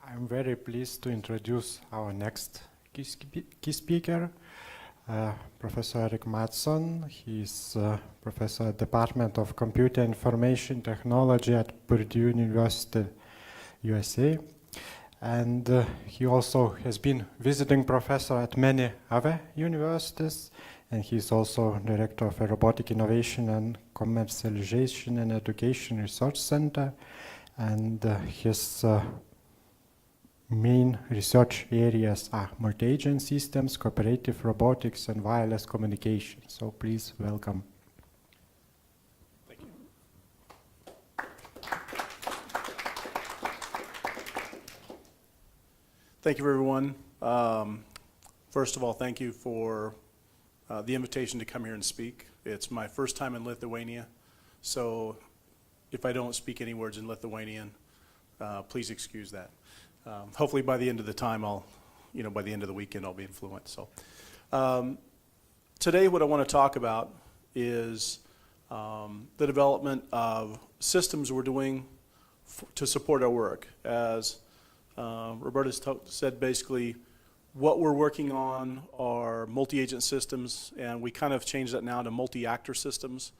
I'm very pleased to introduce our next key speaker, Professor Eric Matson. He's professor at Department of Computer Information Technology at Purdue University, USA. And he also has been visiting professor at many other universities, and he's also director of a Robotic Innovation and Commercialization and Education Research Center. And his main research areas are multi-agent systems, cooperative robotics, and wireless communication. So please welcome. Thank you. Thank you, everyone. First of all, thank you for the invitation to come here and speak. It's my first time in Lithuania, so if I don't speak any words in Lithuanian, please excuse that. Hopefully by the end of the time, by the end of the weekend, I'll be fluent. So today what I want to talk about is the development of systems we're doing to support our work. As Roberta said, basically, what we're working on are multi-agent systems, and we kind of changed that now to multi-actor systems,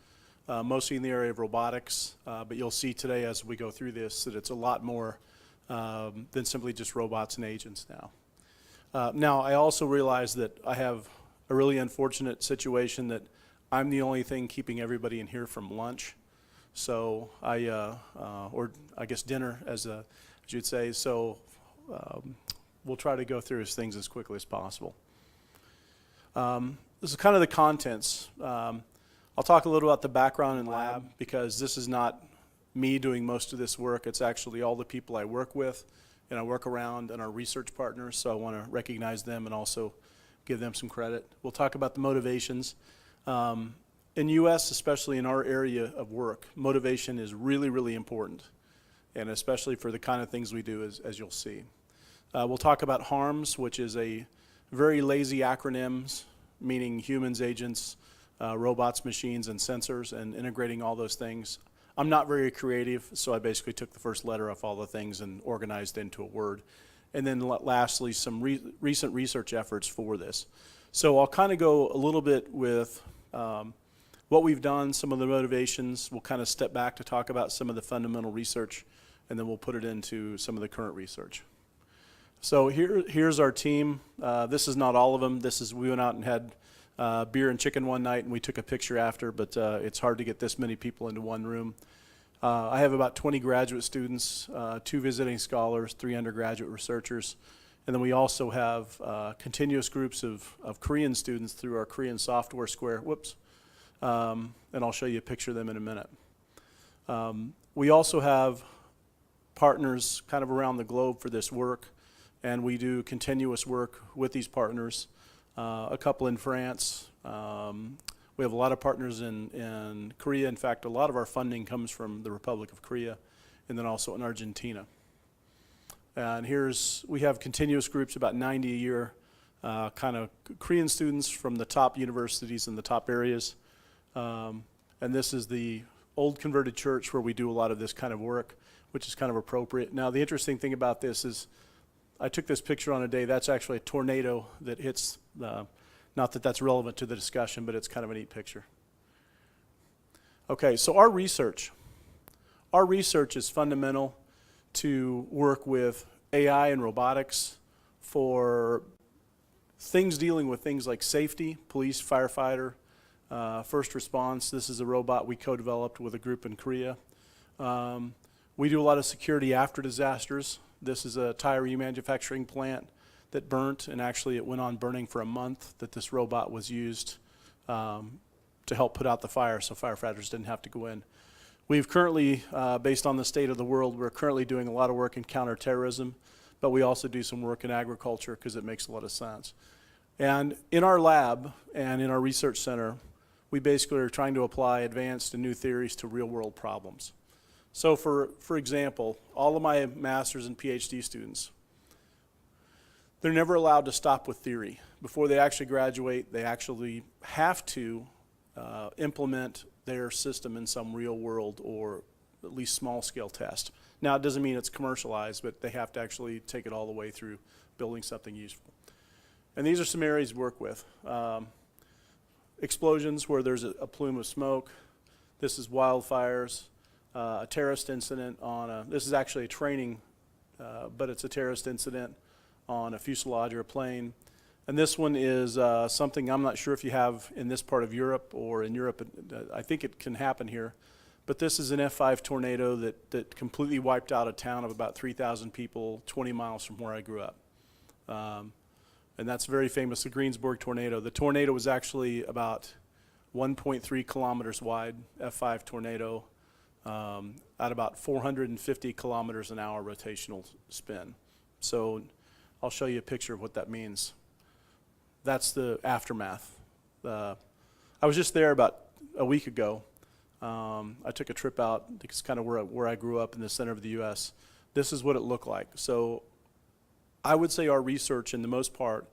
mostly in the area of robotics. But you'll see today as we go through this that it's a lot more than simply just robots and agents now. Now, I also realize that I have a really unfortunate situation that I'm the only thing keeping everybody in here from lunch. So or I guess dinner, as you'd say. So we'll try to go through things as quickly as possible. This is kind of the contents. I'll talk a little about the background in lab, because this is not me doing most of this work. It's actually all the people I work with and I work around and our research partners, so I want to recognize them and also give them some credit. We'll talk about the motivations. In US, especially in our area of work, motivation is really, really important, and especially for the kind of things we do, as you'll see. We'll talk about HARMS, which is a very lazy acronyms, meaning humans, agents, robots, machines, and sensors, and integrating all those things. I'm not very creative, so I basically took the first letter of all the things and organized into a word. And then lastly, some recent research efforts for this. So I'll kind of go a little bit with what we've done, some of the motivations. We'll kind of step back to talk about some of the fundamental research, and then we'll put it into some of the current research. So here's our team. This is not all of them. We went out and had beer and chicken one night, and we took a picture after, but it's hard to get this many people into one room. I have about 20 graduate students, 2 visiting scholars, 3 undergraduate researchers, and then we also have continuous groups of Korean students through our Korean software square. And I'll show you a picture of them in a minute. We also have partners kind of around the globe for this work, and we do continuous work with these partners. A couple in France. We have a lot of partners in Korea. In fact, a lot of our funding comes from the Republic of Korea, and then also in Argentina. And we have continuous groups, about 90 a year, kind of Korean students from the top universities in the top areas. And this is the old converted church where we do a lot of this kind of work, which is kind of appropriate. Now, the interesting thing about this is I took this picture on a day. That's actually a tornado that hits, not that that's relevant to the discussion, but it's kind of a neat picture. Okay, so our research is fundamental to work with AI and robotics for things dealing with things like safety, police, firefighter, first response. This is a robot we co-developed with a group in Korea. We do a lot of security after disasters. This is a tire remanufacturing plant that burnt, and actually it went on burning for a month, that this robot was used to help put out the fire so firefighters didn't have to go in. We've currently, based on the state of the world, we're currently doing a lot of work in counterterrorism, but we also do some work in agriculture because it makes a lot of sense. And in our lab and in our research center, we basically are trying to apply advanced and new theories to real-world problems. So for example, all of my master's and PhD students, they're never allowed to stop with theory. Before they actually graduate, they actually have to implement their system in some real world or at least small scale test. Now, it doesn't mean it's commercialized, but they have to actually take it all the way through building something useful. And these are some areas we work with. Explosions where there's a plume of smoke. This is wildfires. A terrorist incident this is actually a training, but it's a terrorist incident on a fuselage or a plane. And this one is something I'm not sure if you have in this part of Europe or in Europe. I think it can happen here. But this is an F5 tornado that completely wiped out a town of about 3,000 people 20 miles from where I grew up. And that's very famous, the Greensburg tornado. The tornado was actually about 1.3 kilometers wide, F5 tornado, at about 450 kilometers an hour rotational spin. So I'll show you a picture of what that means. That's the aftermath. I was just there about a week ago. I took a trip out. It's kind of where I grew up in the center of the U.S. This is what it looked like. So I would say our research, in the most part,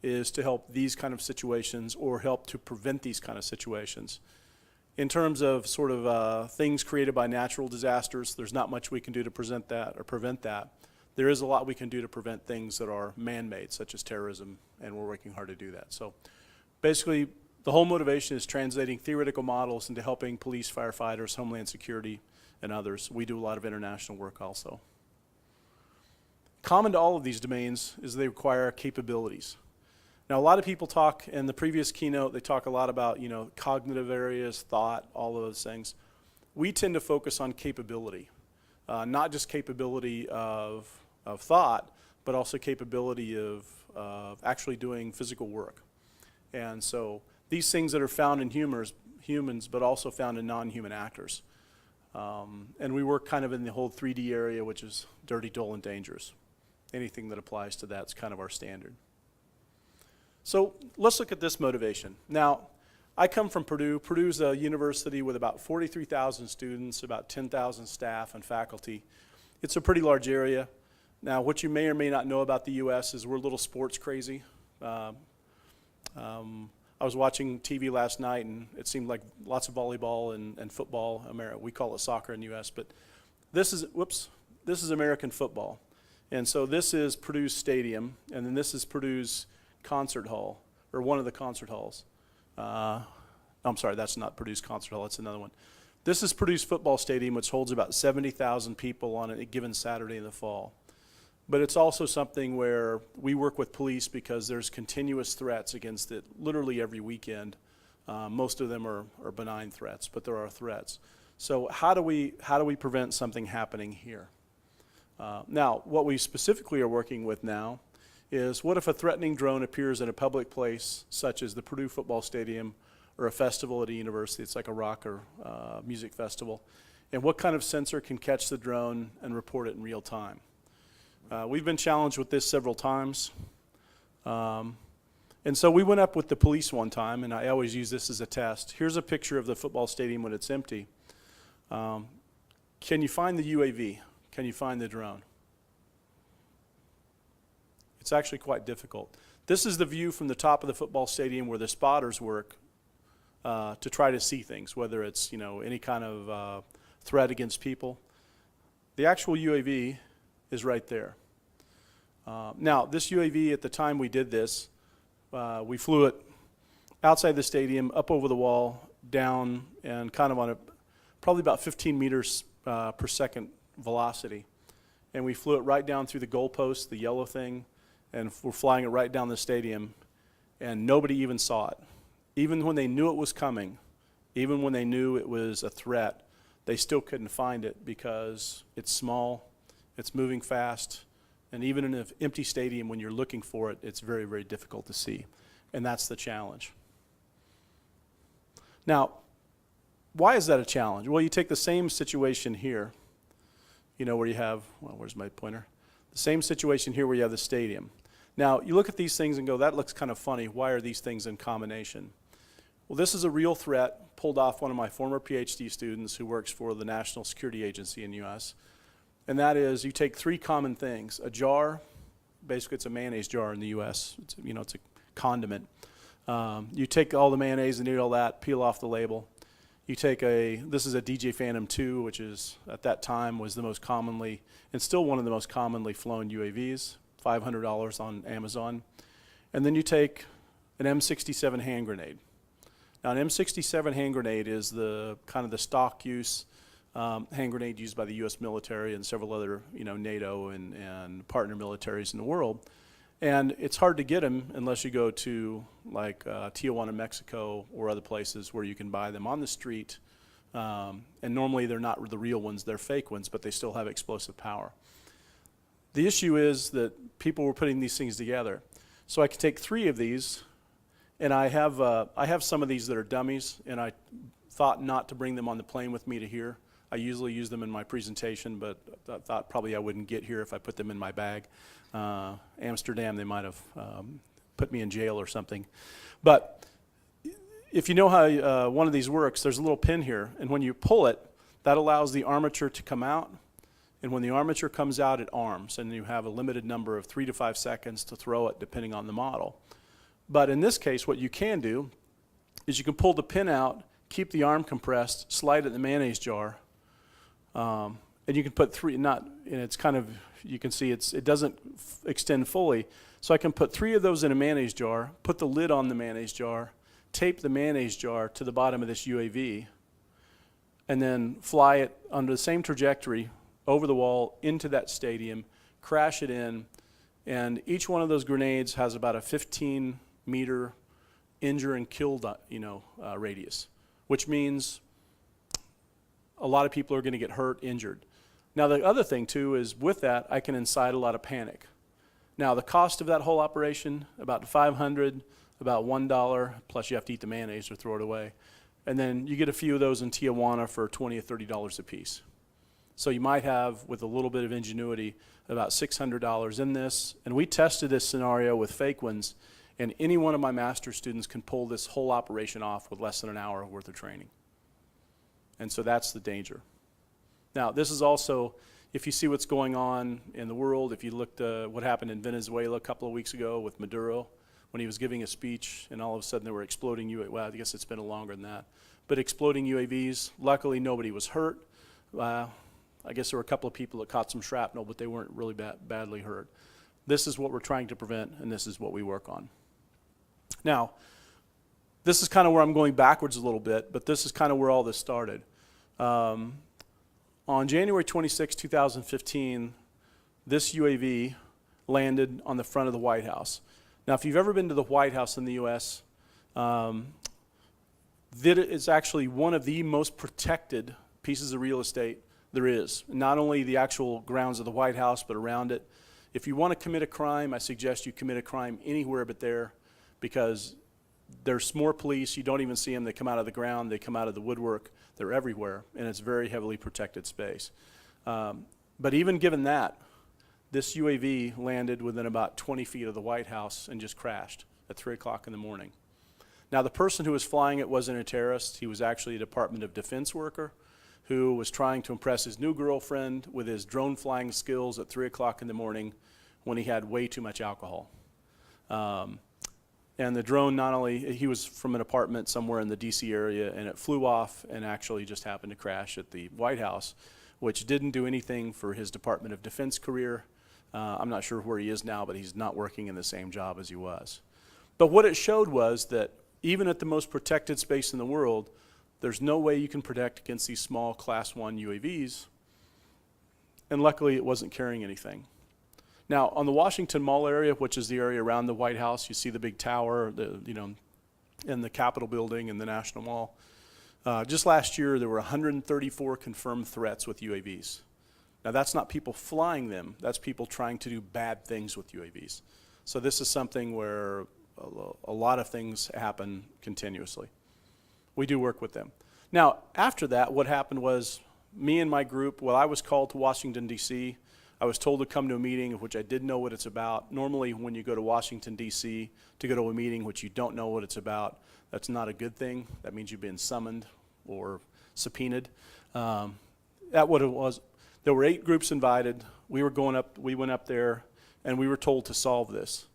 is to help these kind of situations or help to prevent these kind of situations. In terms of sort of things created by natural disasters, there's not much we can do to prevent that. There is a lot we can do to prevent things that are man-made, such as terrorism, and we're working hard to do that. So basically, the whole motivation is translating theoretical models into helping police, firefighters, Homeland Security, and others. We do a lot of international work also. Common to all of these domains is they require capabilities. Now, a lot of people talk, in the previous keynote, they talk a lot about, cognitive areas, thought, all of those things. We tend to focus on capability, not just capability of thought, but also capability of actually doing physical work. And so these things that are found in humans, but also found in non-human actors. And we work kind of in the whole 3D area, which is dirty, dull, and dangerous. Anything that applies to that's kind of our standard. So let's look at this motivation. Now, I come from Purdue. Purdue's a university with about 43,000 students, about 10,000 staff and faculty. It's a pretty large area. Now, what you may or may not know about the U.S. is we're a little sports crazy. I was watching TV last night, and it seemed like lots of volleyball and football. We call it soccer in the U.S., but this is American football. And so this is Purdue's stadium, and then this is Purdue's concert hall, or one of the concert halls. I'm sorry, that's not Purdue's concert hall, it's another one. This is Purdue's football stadium, which holds about 70,000 people on a given Saturday in the fall. But it's also something where we work with police because there's continuous threats against it literally every weekend. Most of them are benign threats, but there are threats. So how do we prevent something happening here? Now, what we specifically are working with now is, what if a threatening drone appears in a public place, such as the Purdue football stadium or a festival at a university? It's like a rock or music festival. And what kind of sensor can catch the drone and report it in real time? We've been challenged with this several times. And so we went up with the police one time, and I always use this as a test. Here's a picture of the football stadium when it's empty. Can you find the UAV? Can you find the drone? It's actually quite difficult. This is the view from the top of the football stadium where the spotters work to try to see things, whether it's any kind of threat against people. The actual UAV is right there. Now, this UAV, at the time we did this, we flew it outside the stadium, up over the wall, down, and kind of on probably about 15 meters per second velocity. And we flew it right down through the goalpost, the yellow thing, and we're flying it right down the stadium, and nobody even saw it. Even when they knew it was coming, even when they knew it was a threat, they still couldn't find it because it's small, it's moving fast, and even in an empty stadium, when you're looking for it, it's very, very difficult to see. And that's the challenge. Now, why is that a challenge? Well, you take the same situation here, where you have, where's my pointer? The same situation here where you have the stadium. Now, you look at these things and go, that looks kind of funny. Why are these things in combination? Well, this is a real threat pulled off one of my former PhD students who works for the National Security Agency in the U.S., and that is, you take three common things. A jar, basically it's a mayonnaise jar in the U.S., it's a condiment. You take all the mayonnaise and eat all that, peel off the label. You take this is a DJ Phantom 2, which is, at that time, was the most commonly, and still one of the most commonly flown UAVs, $500 on Amazon. And then you take an M67 hand grenade. Now, an M67 hand grenade is the kind of the stock use hand grenade used by the U.S. military and several other, NATO and partner militaries in the world. And it's hard to get them unless you go to like Tijuana, Mexico, or other places where you can buy them on the street. And normally they're not the real ones, they're fake ones, but they still have explosive power. The issue is that people were putting these things together. So I could take 3 of these, and I have some of these that are dummies, and I thought not to bring them on the plane with me to here. I usually use them in my presentation, but I thought probably I wouldn't get here if I put them in my bag. Amsterdam, they might have put me in jail or something. But if you know how one of these works, there's a little pin here, and when you pull it, that allows the armature to come out. And when the armature comes out, it arms, and you have a limited number of 3 to 5 seconds to throw it, depending on the model. But in this case, what you can do is you can pull the pin out, keep the arm compressed, slide it in the mayonnaise jar, and you can put 3, and it's kind of, you can see it doesn't extend fully. So I can put 3 of those in a mayonnaise jar, put the lid on the mayonnaise jar, tape the mayonnaise jar to the bottom of this UAV, and then fly it under the same trajectory over the wall into that stadium, crash it in, and each one of those grenades has about a 15-meter injure and kill radius, which means a lot of people are going to get hurt, injured. Now the other thing too is with that I can incite a lot of panic. Now the cost of that whole operation, about $500, about $1, plus you have to eat the mayonnaise or throw it away. And then you get a few of those in Tijuana for $20 or $30 a piece. So you might have, with a little bit of ingenuity, about $600 in this. And we tested this scenario with fake ones, and any one of my master's students can pull this whole operation off with less than an hour worth of training. And so that's the danger. Now, this is also, if you see what's going on in the world, if you looked at what happened in Venezuela a couple of weeks ago with Maduro, when he was giving a speech, and all of a sudden there were exploding UAVs, well, I guess it's been longer than that, but exploding UAVs. Luckily, nobody was hurt. I guess there were a couple of people that caught some shrapnel, but they weren't really badly hurt. This is what we're trying to prevent, and this is what we work on. Now, this is kind of where I'm going backwards a little bit, but this is kind of where all this started. On January 26, 2015, this UAV landed on the front of the White House. Now, if you've ever been to the White House in the U.S., it's actually one of the most protected pieces of real estate there is. Not only the actual grounds of the White House, but around it. If you want to commit a crime, I suggest you commit a crime anywhere but there, because there's more police. You don't even see them. They come out of the ground. They come out of the woodwork. They're everywhere, and it's very heavily protected space. But even given that, this UAV landed within about 20 feet of the White House and just crashed at 3 o'clock in the morning. Now, the person who was flying it wasn't a terrorist. He was actually a Department of Defense worker who was trying to impress his new girlfriend with his drone flying skills at 3 o'clock in the morning when he had way too much alcohol. And the drone, not only, he was from an apartment somewhere in the DC area, and it flew off and actually just happened to crash at the White House, which didn't do anything for his Department of Defense career. I'm not sure where he is now, but he's not working in the same job as he was. But what it showed was that even at the most protected space in the world, there's no way you can protect against these small Class 1 UAVs, and luckily it wasn't carrying anything. Now, on the Washington Mall area, which is the area around the White House, you see the big tower, and the Capitol building and the National Mall. Just last year, there were 134 confirmed threats with UAVs. Now, that's not people flying them. That's people trying to do bad things with UAVs. So this is something where a lot of things happen continuously. We do work with them. Now, after that, what happened was me and my group, I was called to Washington, D.C. I was told to come to a meeting of which I didn't know what it's about. Normally, when you go to Washington, D.C., to go to a meeting which you don't know what it's about, that's not a good thing. That means you've been summoned or subpoenaed. That's what it was. There were 8 groups invited. We went up there, and we were told to solve this.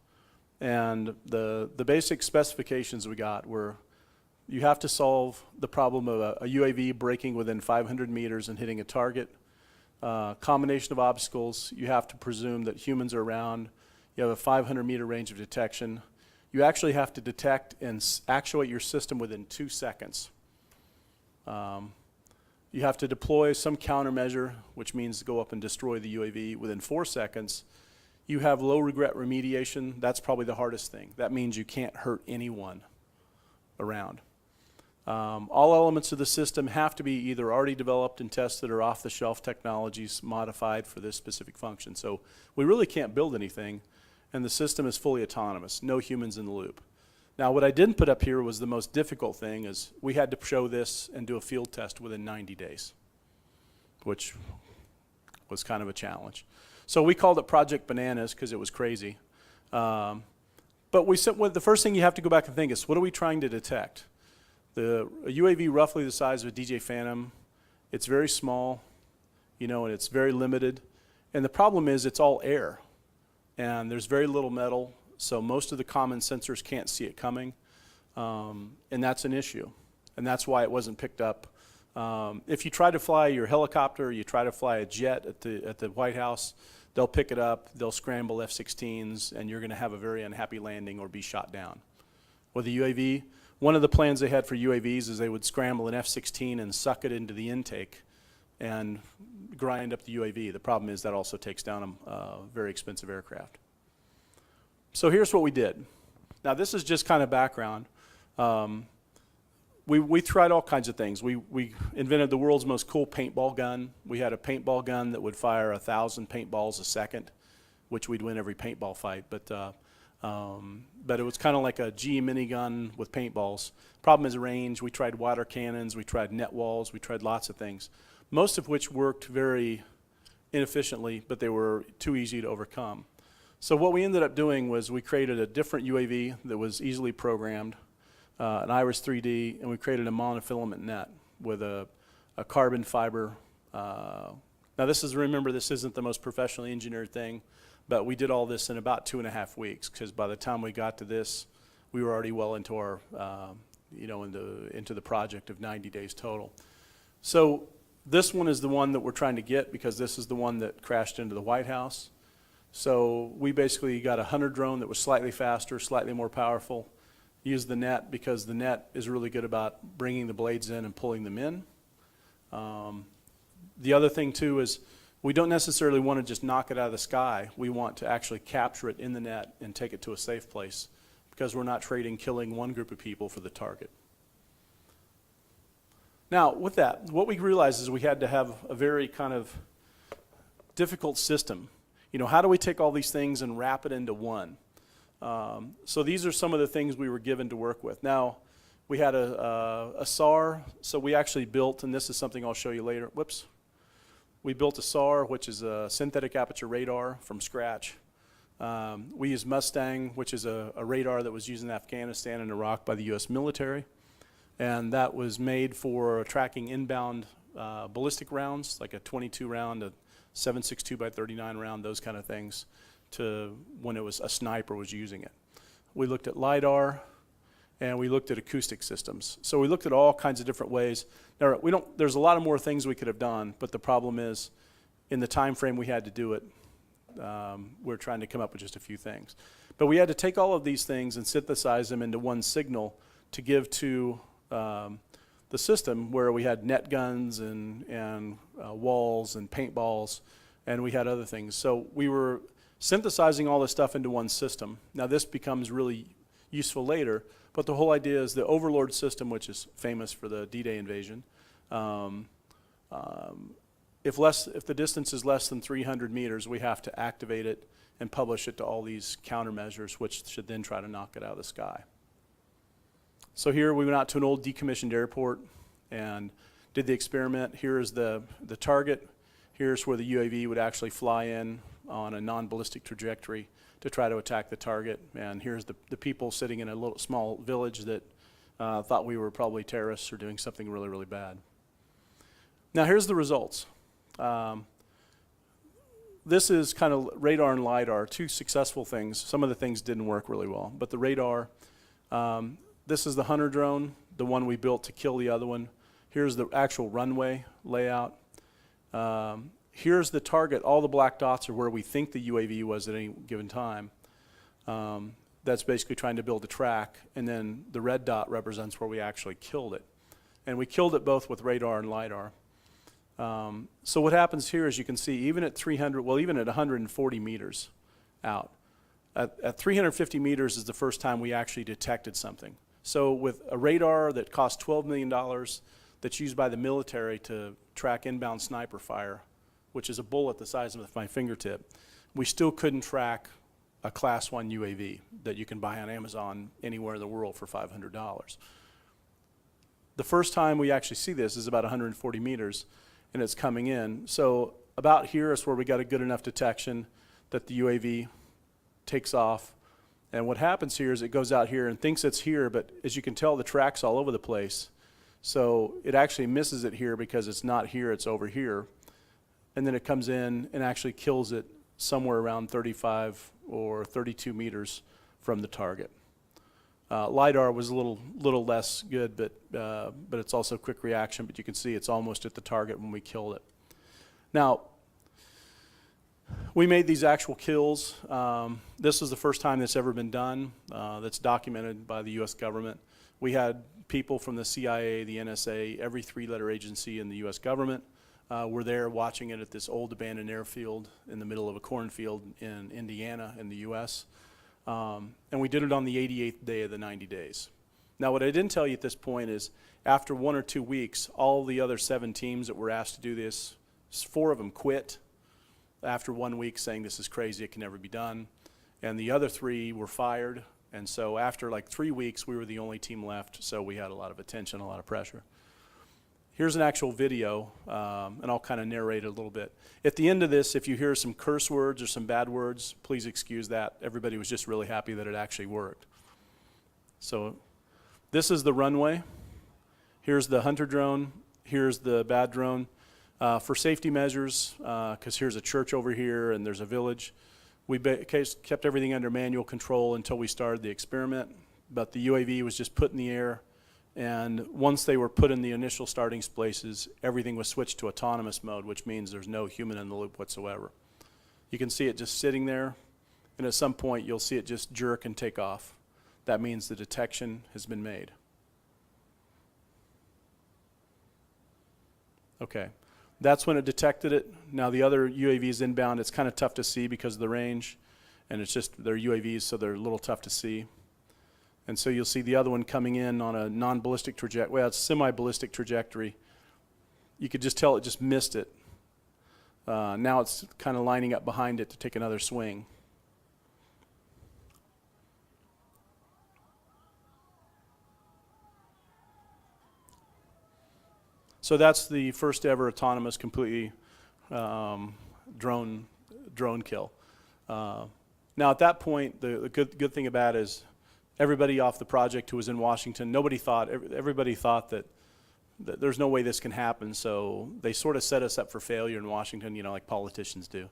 And the basic specifications we got were You have to solve the problem of a UAV breaking within 500 meters and hitting a target. Combination of obstacles. You have to presume that humans are around. You have a 500-meter range of detection. You actually have to detect and actuate your system within 2 seconds. You have to deploy some countermeasure, which means go up and destroy the UAV within 4 seconds. You have low regret remediation. That's probably the hardest thing. That means you can't hurt anyone around. All elements of the system have to be either already developed and tested or off-the-shelf technologies modified for this specific function. So we really can't build anything, and the system is fully autonomous, no humans in the loop. Now, what I didn't put up here was the most difficult thing, is we had to show this and do a field test within 90 days, which was kind of a challenge. So we called it Project Bananas because it was crazy. But the first thing you have to go back and think is, what are we trying to detect? A UAV roughly the size of a DJ Phantom, it's very small, and it's very limited. And the problem is it's all air, and there's very little metal, so most of the common sensors can't see it coming, and that's an issue. And that's why it wasn't picked up. If you try to fly your helicopter, you try to fly a jet at the White House, they'll pick it up, they'll scramble F-16s, and you're going to have a very unhappy landing or be shot down. With a UAV, one of the plans they had for UAVs is they would scramble an F-16 and suck it into the intake and grind up the UAV. The problem is that also takes down a very expensive aircraft. So here's what we did. Now this is just kind of background. We tried all kinds of things. We invented the world's most cool paintball gun. We had a paintball gun that would fire 1,000 paintballs a second, which we'd win every paintball fight. But it was kind of like a G minigun with paintballs. Problem is range. We tried water cannons. We tried net walls. We tried lots of things, most of which worked very inefficiently, but they were too easy to overcome. So what we ended up doing was we created a different UAV that was easily programmed, an Iris 3D, and we created a monofilament net with a carbon fiber. Now remember, this isn't the most professionally engineered thing, but we did all this in about 2.5 weeks, because by the time we got to this, we were already well into our, into the project of 90 days total. So this one is the one that we're trying to get, because this is the one that crashed into the White House. So we basically got a hunter drone that was slightly faster, slightly more powerful. Used the net because the net is really good about bringing the blades in and pulling them in. The other thing too is, we don't necessarily want to just knock it out of the sky. We want to actually capture it in the net and take it to a safe place, because we're not trading killing one group of people for the target. Now, with that, what we realized is we had to have a very kind of difficult system. How do we take all these things and wrap it into one? So these are some of the things we were given to work with. Now, we had a SAR, so we actually built, and this is something I'll show you later. Whoops. We built a SAR, which is a synthetic aperture radar, from scratch. We used Mustang, which is a radar that was used in Afghanistan and Iraq by the US military. And that was made for tracking inbound ballistic rounds, like a 22 round, a 7.62 by 39 round, those kind of things, to when it was a sniper was using it. We looked at LiDAR, and we looked at acoustic systems. So we looked at all kinds of different ways. Now, there's a lot of more things we could have done, but the problem is, in the time frame we had to do it, we're trying to come up with just a few things. But we had to take all of these things and synthesize them into one signal to give to the system, where we had net guns and walls and paintballs, and we had other things. So we were synthesizing all this stuff into one system. Now this becomes really useful later, but the whole idea is the Overlord system, which is famous for the D-Day invasion. If the distance is less than 300 meters, we have to activate it and publish it to all these countermeasures, which should then try to knock it out of the sky. So here we went out to an old decommissioned airport and did the experiment. Here's the target. Here's where the UAV would actually fly in on a non-ballistic trajectory to try to attack the target. And here's the people sitting in a little small village that thought we were probably terrorists or doing something really, really bad. Now here's the results. This is kind of radar and LiDAR, two successful things. Some of the things didn't work really well, but the radar, this is the hunter drone. the one we built to kill the other one. Here's the actual runway layout. Here's the target. All the black dots are where we think the UAV was at any given time. That's basically trying to build a track, and then the red dot represents where we actually killed it. And we killed it both with radar and LiDAR. So what happens here is you can see even at 300, well even at 140 meters out, at 350 meters is the first time we actually detected something. So with a radar that costs $12 million that's used by the military to track inbound sniper fire, which is a bullet the size of my fingertip, we still couldn't track a Class 1 UAV that you can buy on Amazon anywhere in the world for $500. The first time we actually see this is about 140 meters, and it's coming in. So about here is where we got a good enough detection that the UAV takes off. And what happens here is it goes out here and thinks it's here, but as you can tell, the track's all over the place. So it actually misses it here because it's not here, it's over here. And then it comes in and actually kills it somewhere around 35 or 32 meters from the target. LiDAR was a little less good, but it's also quick reaction, but you can see it's almost at the target when we killed it. Now, we made these actual kills. This is the first time that's ever been done, that's documented by the US government. We had people from the CIA, the NSA, every three-letter agency in the US government were there watching it at this old abandoned airfield in the middle of a cornfield in Indiana in the US. And we did it on the 88th day of the 90 days. Now what I didn't tell you at this point is after 1 or 2 weeks, all the other 7 teams that were asked to do this, 4 of them quit after 1 week saying this is crazy, it can never be done. And the other 3 were fired. And so after like 3 weeks, we were the only team left, so we had a lot of attention, a lot of pressure. Here's an actual video, and I'll kind of narrate it a little bit. At the end of this, if you hear some curse words or some bad words, please excuse that. Everybody was just really happy that it actually worked. So this is the runway. Here's the hunter drone. Here's the bad drone. For safety measures, because here's a church over here and there's a village, we kept everything under manual control until we started the experiment. But the UAV was just put in the air. And once they were put in the initial starting places, everything was switched to autonomous mode, which means there's no human in the loop whatsoever. You can see it just sitting there, and at some point you'll see it just jerk and take off. That means the detection has been made. Okay, that's when it detected it. Now the other UAVs inbound, it's kind of tough to see because of the range, and it's just they're UAVs, so they're a little tough to see. And so you'll see the other one coming in on a non-ballistic trajectory, well, it's semi-ballistic trajectory. You could just tell it just missed it. Now it's kind of lining up behind it to take another swing. So that's the first ever autonomous, completely drone kill. Now at that point, the good thing about it is everybody off the project who was in Washington, everybody thought that there's no way this can happen, so they sort of set us up for failure in Washington, you know, like politicians do.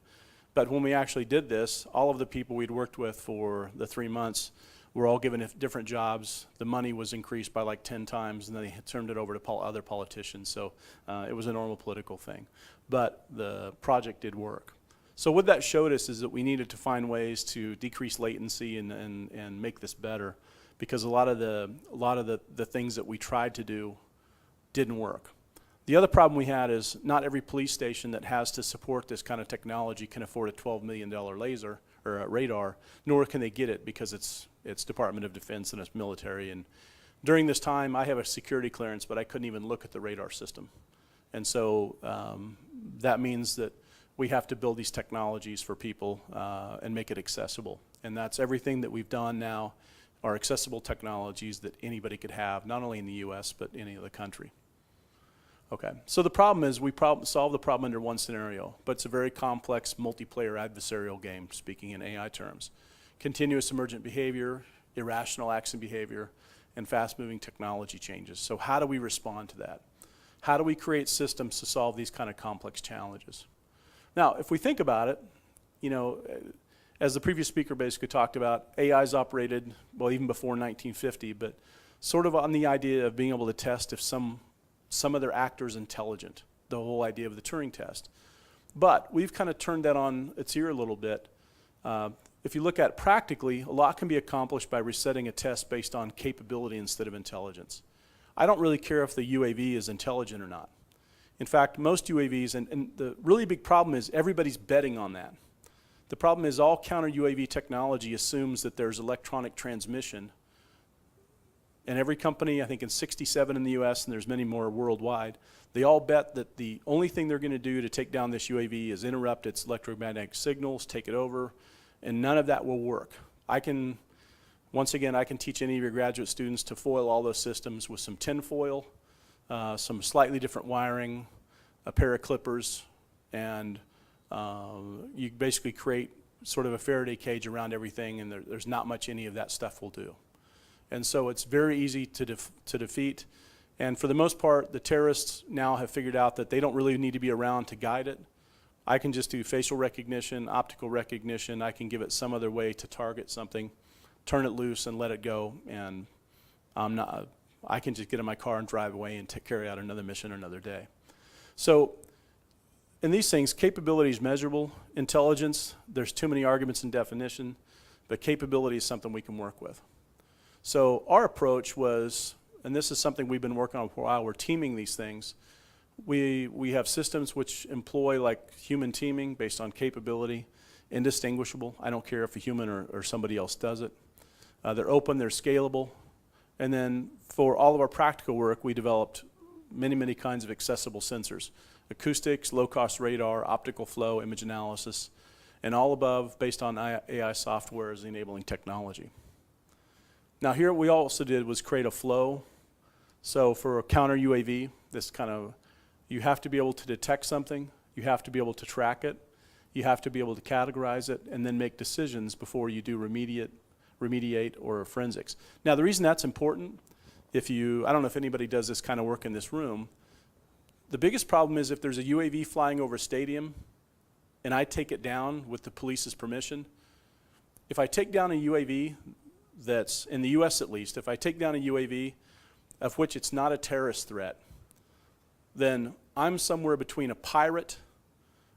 But when we actually did this, all of the people we'd worked with for the 3 months were all given different jobs. The money was increased by like 10 times, and then they turned it over to other politicians, so it was a normal political thing. But the project did work. So what that showed us is that we needed to find ways to decrease latency and make this better, because a lot of the things that we tried to do didn't work. The other problem we had is not every police station that has to support this kind of technology can afford a $12 million laser or a radar, nor can they get it because it's Department of Defense and it's military. And during this time, I have a security clearance, but I couldn't even look at the radar system. And so that means that we have to build these technologies for people and make it accessible. And that's everything that we've done now are accessible technologies that anybody could have, not only in the US, but any other country. Okay, so the problem is we solve the problem under one scenario, but it's a very complex multiplayer adversarial game, speaking in AI terms. Continuous emergent behavior, irrational acts and behavior, and fast-moving technology changes. So how do we respond to that? How do we create systems to solve these kind of complex challenges? Now, if we think about it, you know, as the previous speaker basically talked about, AI's operated, well, even before 1950, but sort of on the idea of being able to test if some other actor is intelligent, the whole idea of the Turing test. But we've kind of turned that on its ear a little bit. If you look at it practically, a lot can be accomplished by resetting a test based on capability instead of intelligence. I don't really care if the UAV is intelligent or not. In fact, most UAVs, and the really big problem is everybody's betting on that. The problem is all counter-UAV technology assumes that there's electronic transmission. And every company, I think in 67 in the US, and there's many more worldwide, they all bet that the only thing they're going to do to take down this UAV is interrupt its electromagnetic signals, take it over, and none of that will work. Once again, I can teach any of your graduate students to foil all those systems with some tin foil, some slightly different wiring, a pair of clippers, and you basically create sort of a Faraday cage around everything, and there's not much any of that stuff will do. And so it's very easy to defeat. And for the most part, the terrorists now have figured out that they don't really need to be around to guide it. I can just do facial recognition, optical recognition. I can give it some other way to target something, turn it loose and let it go. And I can just get in my car and drive away and carry out another mission another day. So in these things, capability is measurable. Intelligence, there's too many arguments and definition, but capability is something we can work with. So our approach was, and this is something we've been working on for a while, we're teaming these things. We have systems which employ like human teaming based on capability, indistinguishable. I don't care if a human or somebody else does it. They're open, they're scalable. And then for all of our practical work, we developed many, many kinds of accessible sensors. Acoustics, low-cost radar, optical flow, image analysis, and all above based on AI software as the enabling technology. Now here what we also did was create a flow. So for a counter UAV, you have to be able to detect something, you have to be able to track it, you have to be able to categorize it, and then make decisions before you do remediate or forensics. Now the reason that's important, I don't know if anybody does this kind of work in this room, the biggest problem is if there's a UAV flying over a stadium and I take it down with the police's permission, if I take down a UAV that's, in the US at least, if I take down a UAV of which it's not a terrorist threat, then I'm somewhere between a pirate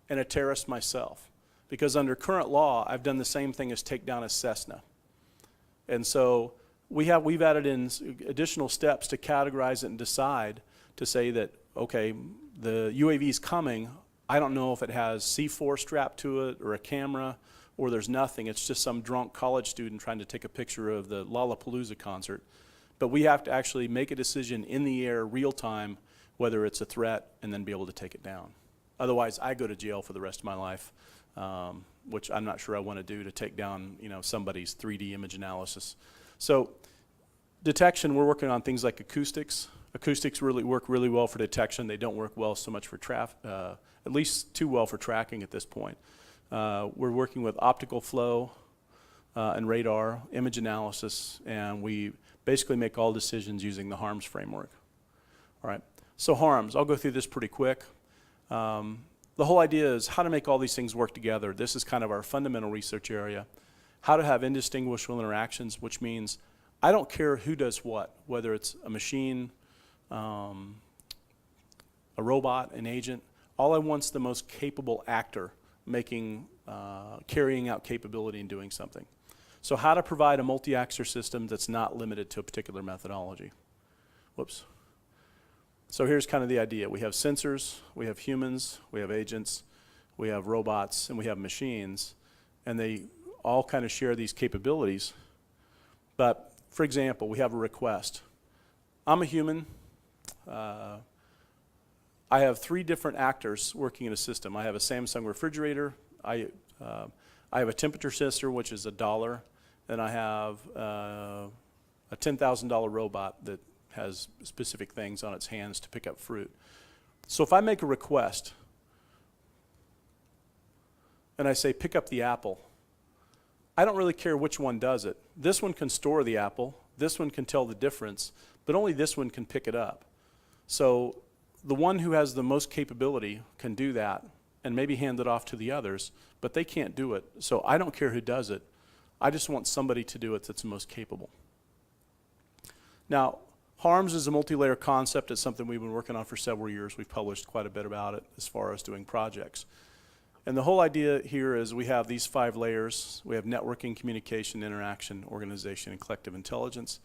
and a terrorist myself. Because under current law, I've done the same thing as take down a Cessna. And so we've added in additional steps to categorize it and decide to say that, okay, the UAV's coming, I don't know if it has C4 strapped to it or a camera, or there's nothing. It's just some drunk college student trying to take a picture of the Lollapalooza concert. But we have to actually make a decision in the air, real time, whether it's a threat, and then be able to take it down. Otherwise, I go to jail for the rest of my life, which I'm not sure I want to do to take down, somebody's 3D image analysis. So detection, we're working on things like acoustics. Acoustics really work really well for detection. They don't work well so much for at least too well for tracking at this point. We're working with optical flow and radar, image analysis, and we basically make all decisions using the HARMS framework. All right, so HARMS, I'll go through this pretty quick. The whole idea is how to make all these things work together. This is kind of our fundamental research area. How to have indistinguishable interactions, which means I don't care who does what, whether it's a machine, a robot, an agent. All I want's the most capable actor carrying out capability and doing something. So how to provide a multi-actor system that's not limited to a particular methodology. Whoops. So here's kind of the idea. We have sensors, we have humans, we have agents, we have robots, and we have machines, and they all kind of share these capabilities. But for example, we have a request. I'm a human. I have 3 different actors working in a system. I have a Samsung refrigerator, I have a temperature sensor, which is $1, and I have a $10,000 robot that has specific things on its hands to pick up fruit. So if I make a request and I say pick up the apple, I don't really care which one does it. This one can store the apple, this one can tell the difference, but only this one can pick it up. So the one who has the most capability can do that and maybe hand it off to the others, but they can't do it. So I don't care who does it. I just want somebody to do it that's the most capable. Now, HARMS is a multi-layer concept. It's something we've been working on for several years. We've published quite a bit about it as far as doing projects. And the whole idea here is we have these 5 layers. We have networking, communication, interaction, organization, and collective intelligence.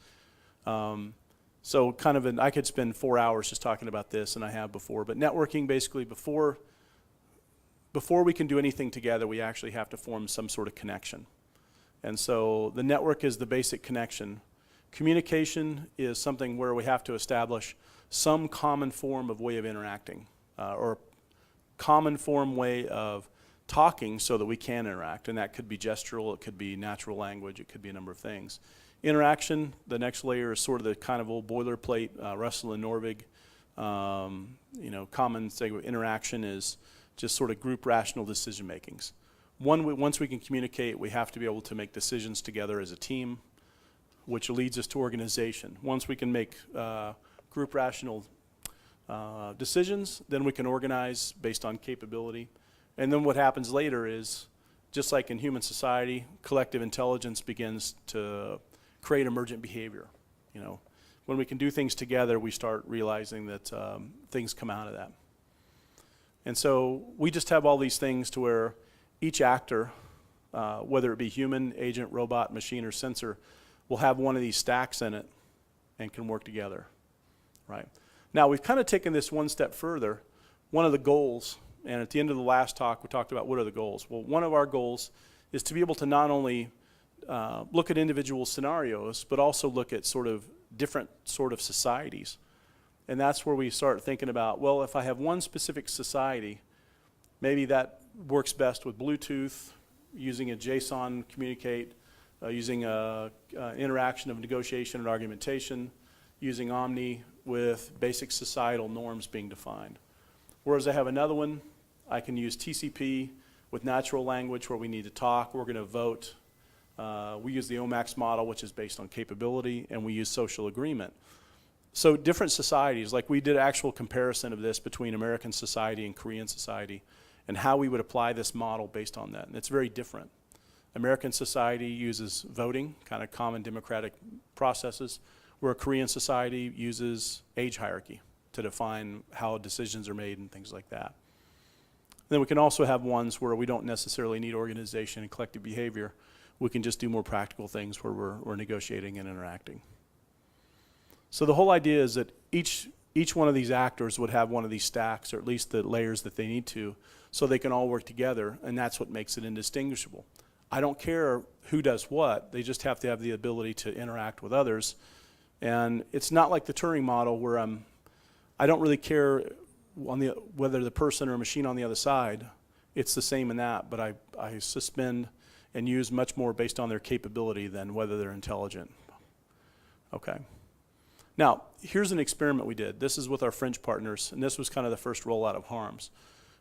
So kind of I could spend 4 hours just talking about this, and I have before. But networking, basically, before we can do anything together, we actually have to form some sort of connection. And so the network is the basic connection. Communication is something where we have to establish some common form of way of interacting, or common form way of talking so that we can interact. And that could be gestural, it could be natural language, it could be a number of things. Interaction, the next layer, is sort of the kind of old boilerplate, Russell and Norvig. Common thing with interaction is just sort of group rational decision makings. Once we can communicate, we have to be able to make decisions together as a team, which leads us to organization. Once we can make group rational decisions, then we can organize based on capability. And then what happens later is, just like in human society, collective intelligence begins to create emergent behavior. When we can do things together, we start realizing that things come out of that. And so we just have all these things to where each actor, whether it be human, agent, robot, machine, or sensor, will have one of these stacks in it and can work together, right? Now, we've kind of taken this one step further. One of the goals, and at the end of the last talk, we talked about what are the goals. Well, one of our goals is to be able to not only look at individual scenarios, but also look at sort of different sort of societies. And that's where we start thinking about, well, if I have one specific society, maybe that works best with Bluetooth, using a JSON communicate, using interaction of negotiation and argumentation, using Omni with basic societal norms being defined. Whereas I have another one, I can use TCP with natural language where we need to talk, we're going to vote. We use the OMAX model, which is based on capability, and we use social agreement. So different societies, like we did actual comparison of this between American society and Korean society, and how we would apply this model based on that. And it's very different. American society uses voting, kind of common democratic processes, where Korean society uses age hierarchy to define how decisions are made and things like that. Then we can also have ones where we don't necessarily need organization and collective behavior. We can just do more practical things where we're negotiating and interacting. So the whole idea is that each one of these actors would have one of these stacks, or at least the layers that they need to, so they can all work together, and that's what makes it indistinguishable. I don't care who does what, they just have to have the ability to interact with others. And it's not like the Turing model where I don't really care whether the person or machine on the other side, it's the same in that, but I suspend and use much more based on their capability than whether they're intelligent. Okay. Now, here's an experiment we did. This is with our French partners, and this was kind of the first rollout of HARMS.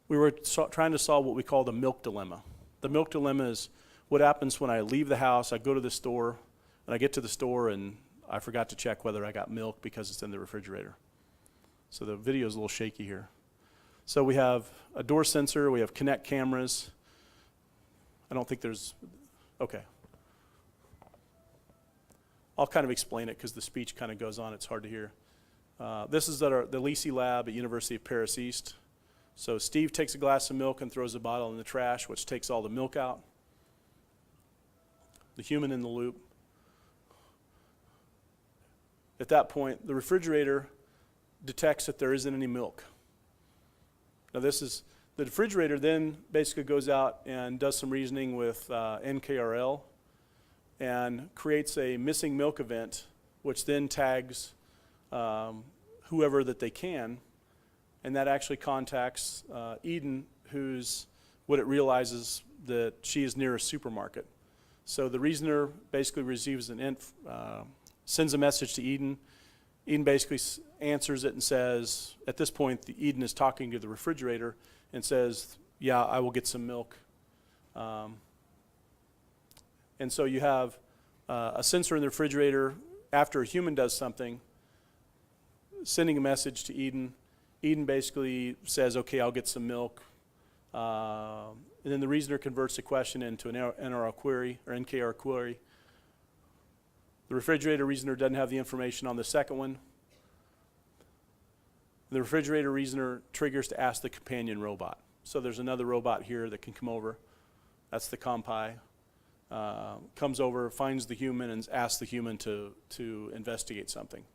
We were trying to solve what we call the milk dilemma. The milk dilemma is what happens when I leave the house, I go to the store, and I get to the store, and I forgot to check whether I got milk because it's in the refrigerator. So the video is a little shaky here. So we have a door sensor, we have Kinect cameras. I don't think there's, okay. I'll kind of explain it because the speech kind of goes on, it's hard to hear. This is at the Lisi lab at University of Paris East. So Steve takes a glass of milk and throws a bottle in the trash, which takes all the milk out. The human in the loop. At that point, the refrigerator detects that there isn't any milk. Now the refrigerator then basically goes out and does some reasoning with NKRL and creates a missing milk event, which then tags whoever that they can, and that actually contacts Eden, who's what it realizes that she is near a supermarket. So the reasoner basically receives sends a message to Eden. Eden basically answers it and says, at this point, Eden is talking to the refrigerator and says, yeah, I will get some milk. And so you have a sensor in the refrigerator after a human does something, sending a message to Eden. Eden basically says, okay, I'll get some milk. And then the reasoner converts the question into an NRL query or NKR query. The refrigerator reasoner doesn't have the information on the second one. The refrigerator reasoner triggers to ask the companion robot. So there's another robot here that can come over. That's the compi. Comes over, finds the human, and asks the human to investigate something.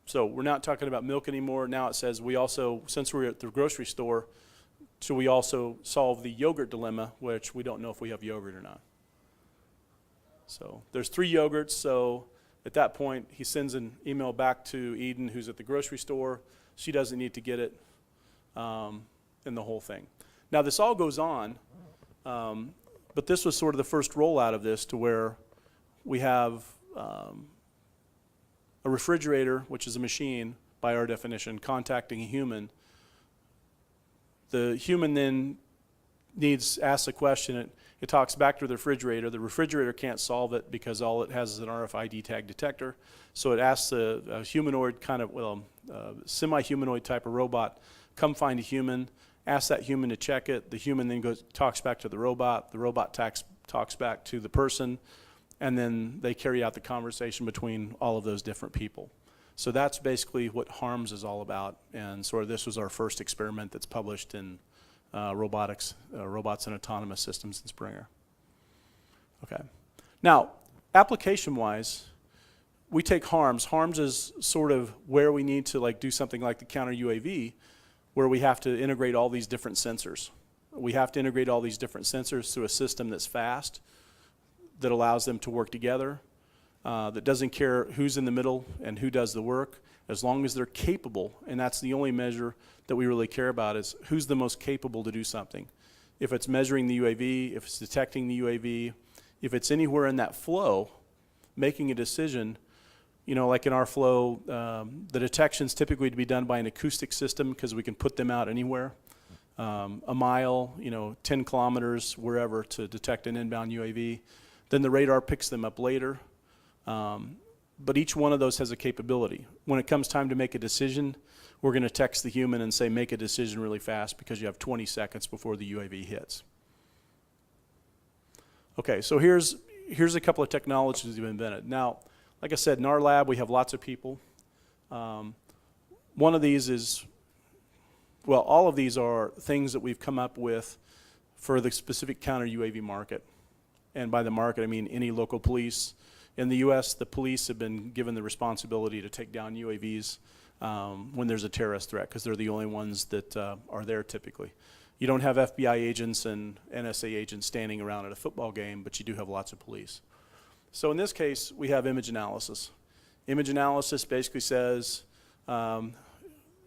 So we're not talking about milk anymore. Now it says we also, since we're at the grocery store, should we also solve the yogurt dilemma, which we don't know if we have yogurt or not. So there's 3 yogurts, so at that point he sends an email back to Eden, who's at the grocery store. She doesn't need to get it, and the whole thing. Now this all goes on, but this was sort of the first rollout of this, to where we have a refrigerator, which is a machine by our definition, contacting a human. The human then asks a question. It talks back to the refrigerator. The refrigerator can't solve it because all it has is an RFID tag detector. So it asks a humanoid kind of, semi-humanoid type of robot, come find a human, ask that human to check it. The human then talks back to the robot. The robot talks back to the person, and then they carry out the conversation between all of those different people. So that's basically what HARMS is all about, and sort of this was our first experiment that's published in Robots and Autonomous Systems in Springer. Okay. Now, application-wise, we take HARMS. HARMS is sort of where we need to do something like the counter UAV, where we have to integrate all these different sensors. We have to integrate all these different sensors through a system that's fast, that allows them to work together, that doesn't care who's in the middle and who does the work, as long as they're capable. And that's the only measure that we really care about, is who's the most capable to do something. If it's measuring the UAV, if it's detecting the UAV, if it's anywhere in that flow, making a decision, like in our flow, the detection's typically to be done by an acoustic system because we can put them out anywhere. A mile, 10 kilometers, wherever, to detect an inbound UAV. Then the radar picks them up later. But each one of those has a capability. When it comes time to make a decision, we're going to text the human and say, make a decision really fast because you have 20 seconds before the UAV hits. Okay, so here's a couple of technologies we've invented. Now, like I said, in our lab, we have lots of people. One of these is, all of these are things that we've come up with for the specific counter UAV market. And by the market, I mean any local police. In the U.S., the police have been given the responsibility to take down UAVs when there's a terrorist threat, because they're the only ones that are there typically. You don't have FBI agents and NSA agents standing around at a football game, but you do have lots of police. So in this case, we have image analysis. Image analysis basically says, in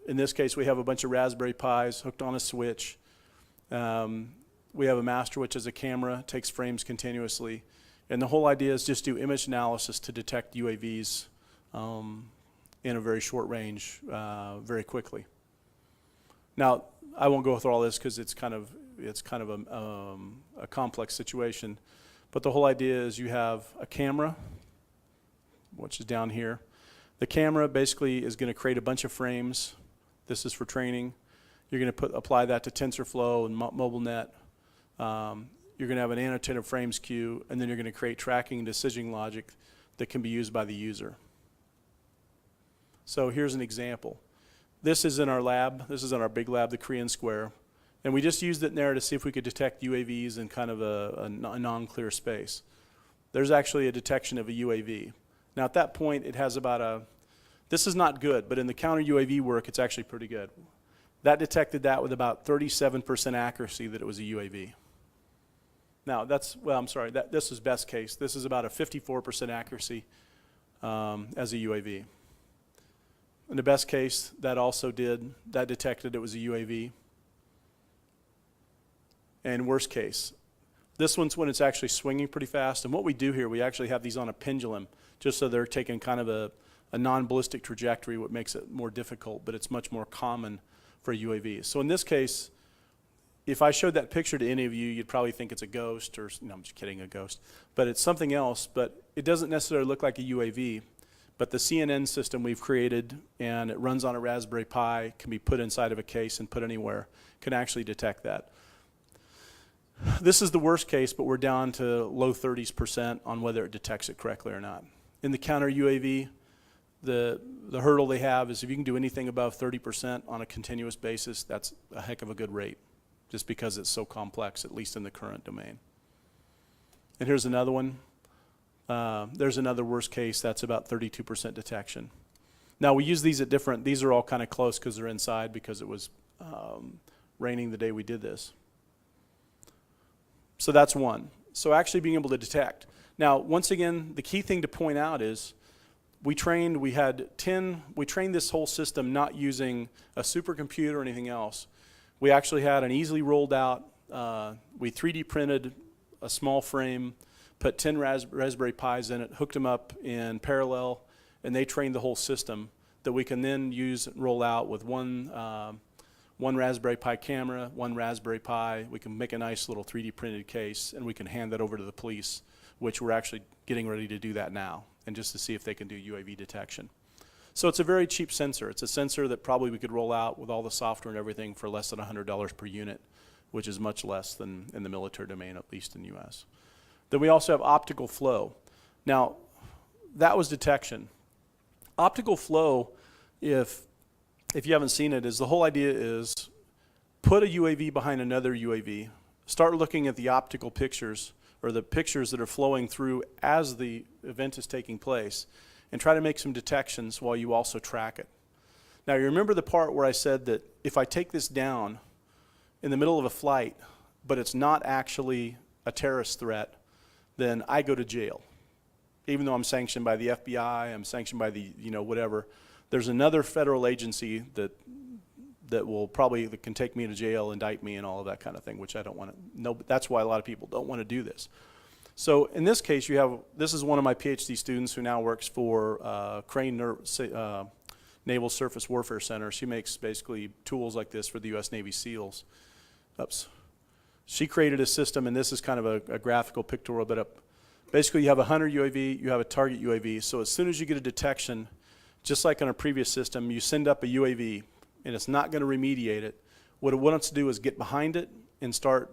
this case, we have a bunch of Raspberry Pis hooked on a switch. We have a master, which is a camera, takes frames continuously. And the whole idea is just do image analysis to detect UAVs in a very short range very quickly. Now, I won't go through all this because it's kind of a complex situation. But the whole idea is you have a camera, which is down here. The camera basically is going to create a bunch of frames. This is for training. You're going to apply that to TensorFlow and MobileNet. You're going to have an annotated frames queue, and then you're going to create tracking and decision logic that can be used by the user. So here's an example. This is in our lab. This is in our big lab, the Korean Square. And we just used it in there to see if we could detect UAVs in kind of a non-clear space. There's actually a detection of a UAV. Now at that point, it has about this is not good, but in the counter UAV work, it's actually pretty good. That detected that with about 37% accuracy that it was a UAV. Now that's, this is best case. This is about a 54% accuracy as a UAV. In the best case, that detected it was a UAV. And worst case, this one's when it's actually swinging pretty fast. And what we do here, we actually have these on a pendulum, just so they're taking kind of a non-ballistic trajectory, what makes it more difficult, but it's much more common for UAVs. So in this case, if I showed that picture to any of you, you'd probably think it's a ghost, or, no, I'm just kidding, a ghost. But it's something else, but it doesn't necessarily look like a UAV. But the CNN system we've created, and it runs on a Raspberry Pi, can be put inside of a case and put anywhere, can actually detect that. This is the worst case, but we're down to low 30% on whether it detects it correctly or not. In the counter UAV, the hurdle they have is if you can do anything above 30% on a continuous basis, that's a heck of a good rate, just because it's so complex, at least in the current domain. And here's another one. There's another worst case, that's about 32% detection. Now we use these at different, these are all kind of close because they're inside because it was raining the day we did this. So that's one. So actually being able to detect. Now, once again, the key thing to point out is we trained this whole system not using a supercomputer or anything else. We actually had an easily rolled out, we 3D printed a small frame, put 10 Raspberry Pis in it, hooked them up in parallel, and they trained the whole system that we can then use and roll out with one Raspberry Pi camera, one Raspberry Pi. We can make a nice little 3D printed case, and we can hand that over to the police, which we're actually getting ready to do that now, and just to see if they can do UAV detection. So it's a very cheap sensor. It's a sensor that probably we could roll out with all the software and everything for less than $100 per unit, which is much less than in the military domain, at least in the US. Then we also have optical flow. Now, that was detection. Optical flow, if you haven't seen it, is the whole idea is put a UAV behind another UAV, start looking at the optical pictures or the pictures that are flowing through as the event is taking place, and try to make some detections while you also track it. Now you remember the part where I said that if I take this down in the middle of a flight, but it's not actually a terrorist threat, then I go to jail. Even though I'm sanctioned by the FBI, I'm sanctioned by the, whatever. There's another federal agency that can take me to jail, indict me, and all of that kind of thing, which I don't want to know. That's why a lot of people don't want to do this. So in this case, this is one of my PhD students who now works for Crane Naval Surface Warfare Center. She makes basically tools like this for the U.S. Navy SEALs. Oops. She created a system, and this is kind of a graphical pictorial bit up. Basically, you have a hunter UAV, you have a target UAV. So as soon as you get a detection, just like on a previous system, you send up a UAV, and it's not going to remediate it. What it wants to do is get behind it and start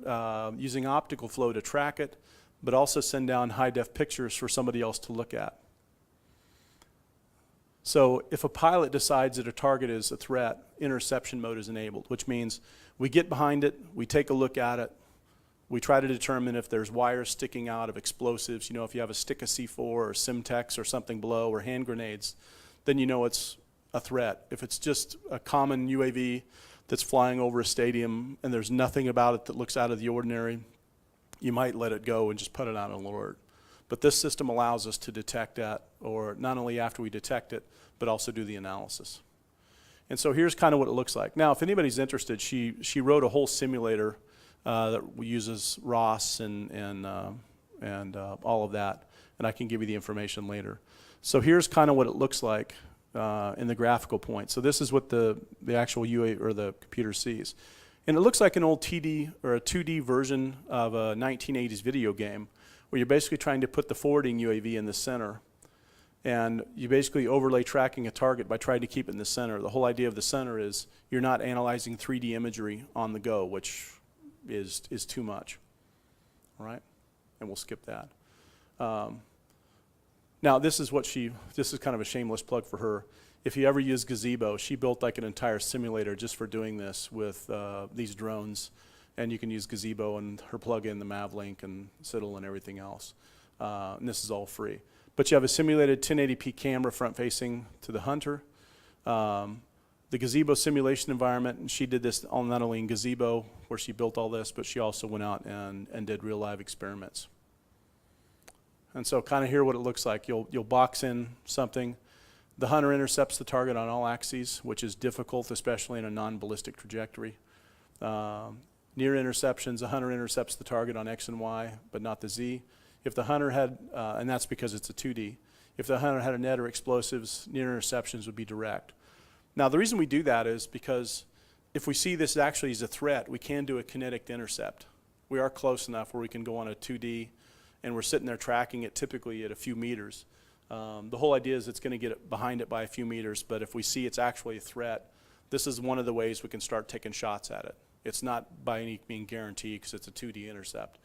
using optical flow to track it, but also send down high-def pictures for somebody else to look at. So if a pilot decides that a target is a threat, interception mode is enabled, which means we get behind it, we take a look at it, we try to determine if there's wires sticking out of explosives. If you have a stick of C4 or Simtex or something below, or hand grenades, then you know it's a threat. If it's just a common UAV that's flying over a stadium and there's nothing about it that looks out of the ordinary, you might let it go and just put it on an alert. But this system allows us to detect that, or not only after we detect it, but also do the analysis. And so here's kind of what it looks like. Now, if anybody's interested, she wrote a whole simulator that uses ROS and all of that, and I can give you the information later. So here's kind of what it looks like in the graphical point. So this is what the actual UA or the computer sees. And it looks like an old TD or a 2D version of a 1980s video game where you're basically trying to put the forwarding UAV in the center. And you basically overlay tracking a target by trying to keep it in the center. The whole idea of the center is you're not analyzing 3D imagery on the go, which is too much. All right? And we'll skip that. Now this is kind of a shameless plug for her. If you ever use Gazebo, she built like an entire simulator just for doing this with these drones. And you can use Gazebo and her plug-in, the Mavlink and Citadel and everything else. And this is all free. But you have a simulated 1080p camera front-facing to the hunter. The Gazebo simulation environment, and she did this not only in Gazebo, where she built all this, but she also went out and did real-live experiments. And so kind of here what it looks like. You'll box in something. The hunter intercepts the target on all axes, which is difficult, especially in a non-ballistic trajectory. Near interceptions, the hunter intercepts the target on X and Y, but not the Z. If the hunter had, and that's because it's a 2D, if the hunter had a net or explosives, near interceptions would be direct. Now the reason we do that is because if we see this actually as a threat, we can do a kinetic intercept. We are close enough where we can go on a 2D, and we're sitting there tracking it typically at a few meters. The whole idea is it's going to get behind it by a few meters, but if we see it's actually a threat, this is one of the ways we can start taking shots at it. It's not by any means guaranteed because it's a 2D intercept,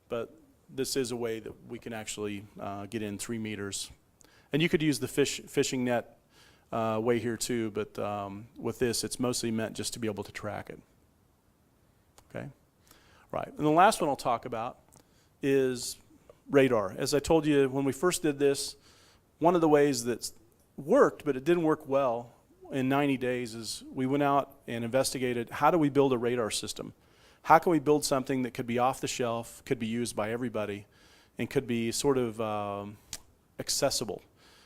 but this is a way that we can actually get in 3 meters. And you could use the fishing net way here too, but with this, it's mostly meant just to be able to track it. Okay, right. And the last one I'll talk about is radar. As I told you when we first did this, one of the ways that worked, but it didn't work well in 90 days, is we went out and investigated how do we build a radar system? How can we build something that could be off the shelf, could be used by everybody, and could be sort of accessible?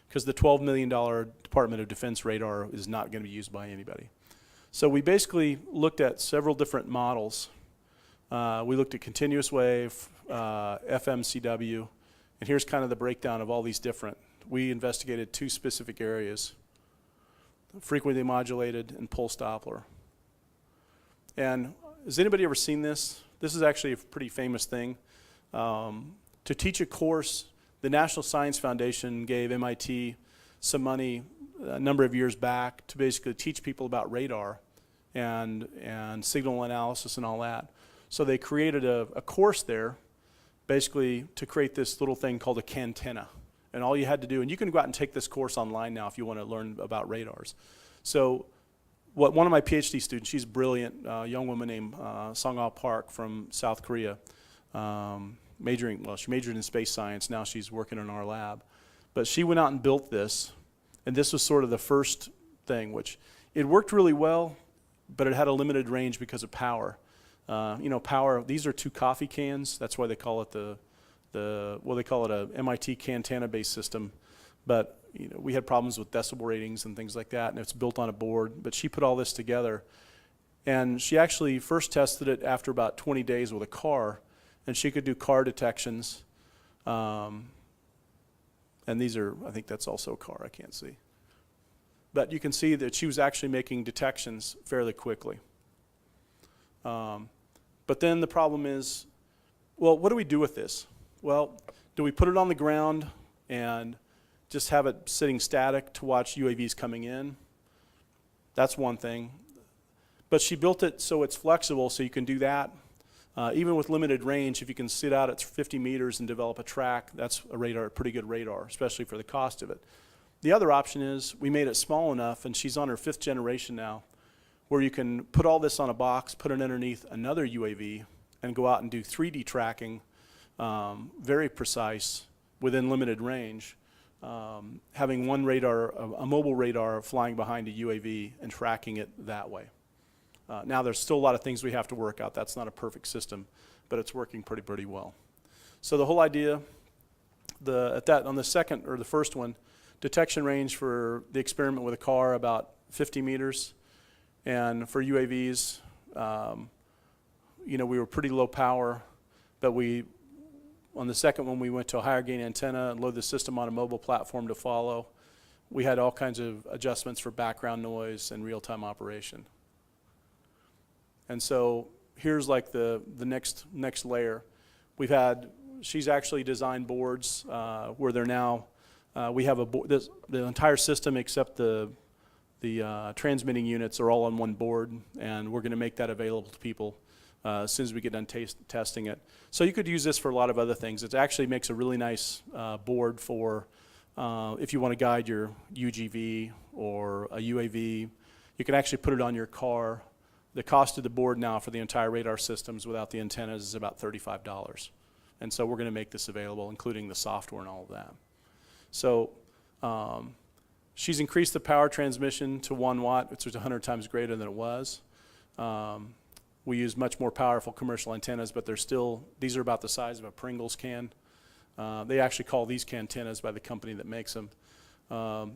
Because the $12 million Department of Defense radar is not going to be used by anybody. So we basically looked at several different models. We looked at continuous wave, FMCW, and here's kind of the breakdown of all these different. We investigated 2 specific areas, frequently modulated and pulse Doppler. And has anybody ever seen this? This is actually a pretty famous thing. To teach a course, the National Science Foundation gave MIT some money a number of years back to basically teach people about radar and signal analysis and all that. So they created a course there basically to create this little thing called a cantenna. And all you had to do, and you can go out and take this course online now if you want to learn about radars. So one of my PhD students, she's brilliant, a young woman named Song-Al Park from South Korea, she majored in space science, now she's working in our lab. But she went out and built this, and this was sort of the first thing, which it worked really well, but it had a limited range because of power. Power, these are 2 coffee cans, that's why they call it they call it a MIT Cantenna-based system, but we had problems with decibel ratings and things like that, and it's built on a board, but she put all this together, and she actually first tested it after about 20 days with a car, and she could do car detections, and these are, I think that's also a car, I can't see. But you can see that she was actually making detections fairly quickly. But then the problem is, well, what do we do with this? Well, do we put it on the ground and just have it sitting static to watch UAVs coming in? That's one thing. But she built it so it's flexible, so you can do that. Even with limited range, if you can sit out at 50 meters and develop a track, that's a pretty good radar, especially for the cost of it. The other option is we made it small enough, and she's on her 5th generation now, where you can put all this on a box, put it underneath another UAV, and go out and do 3D tracking, very precise, within limited range, having one radar, a mobile radar flying behind a UAV and tracking it that way. Now there's still a lot of things we have to work out. That's not a perfect system, but it's working pretty well. So the whole idea, on the second or the first one, detection range for the experiment with a car about 50 meters, and for UAVs, we were pretty low power, but on the second one we went to a higher gain antenna and load the system on a mobile platform to follow. We had all kinds of adjustments for background noise and real-time operation. And so here's like the next layer. She's actually designed boards where they're now, we have the entire system except the transmitting units are all on one board, and we're going to make that available to people as soon as we get done testing it. So you could use this for a lot of other things. It actually makes a really nice board for if you want to guide your UGV or a UAV. You can actually put it on your car. The cost of the board now for the entire radar systems without the antennas is about $35. And so we're going to make this available, including the software and all of that. So she's increased the power transmission to 1 watt, which was 100 times greater than it was. We use much more powerful commercial antennas, but these are about the size of a Pringles can. They actually call these cantennas by the company that makes them.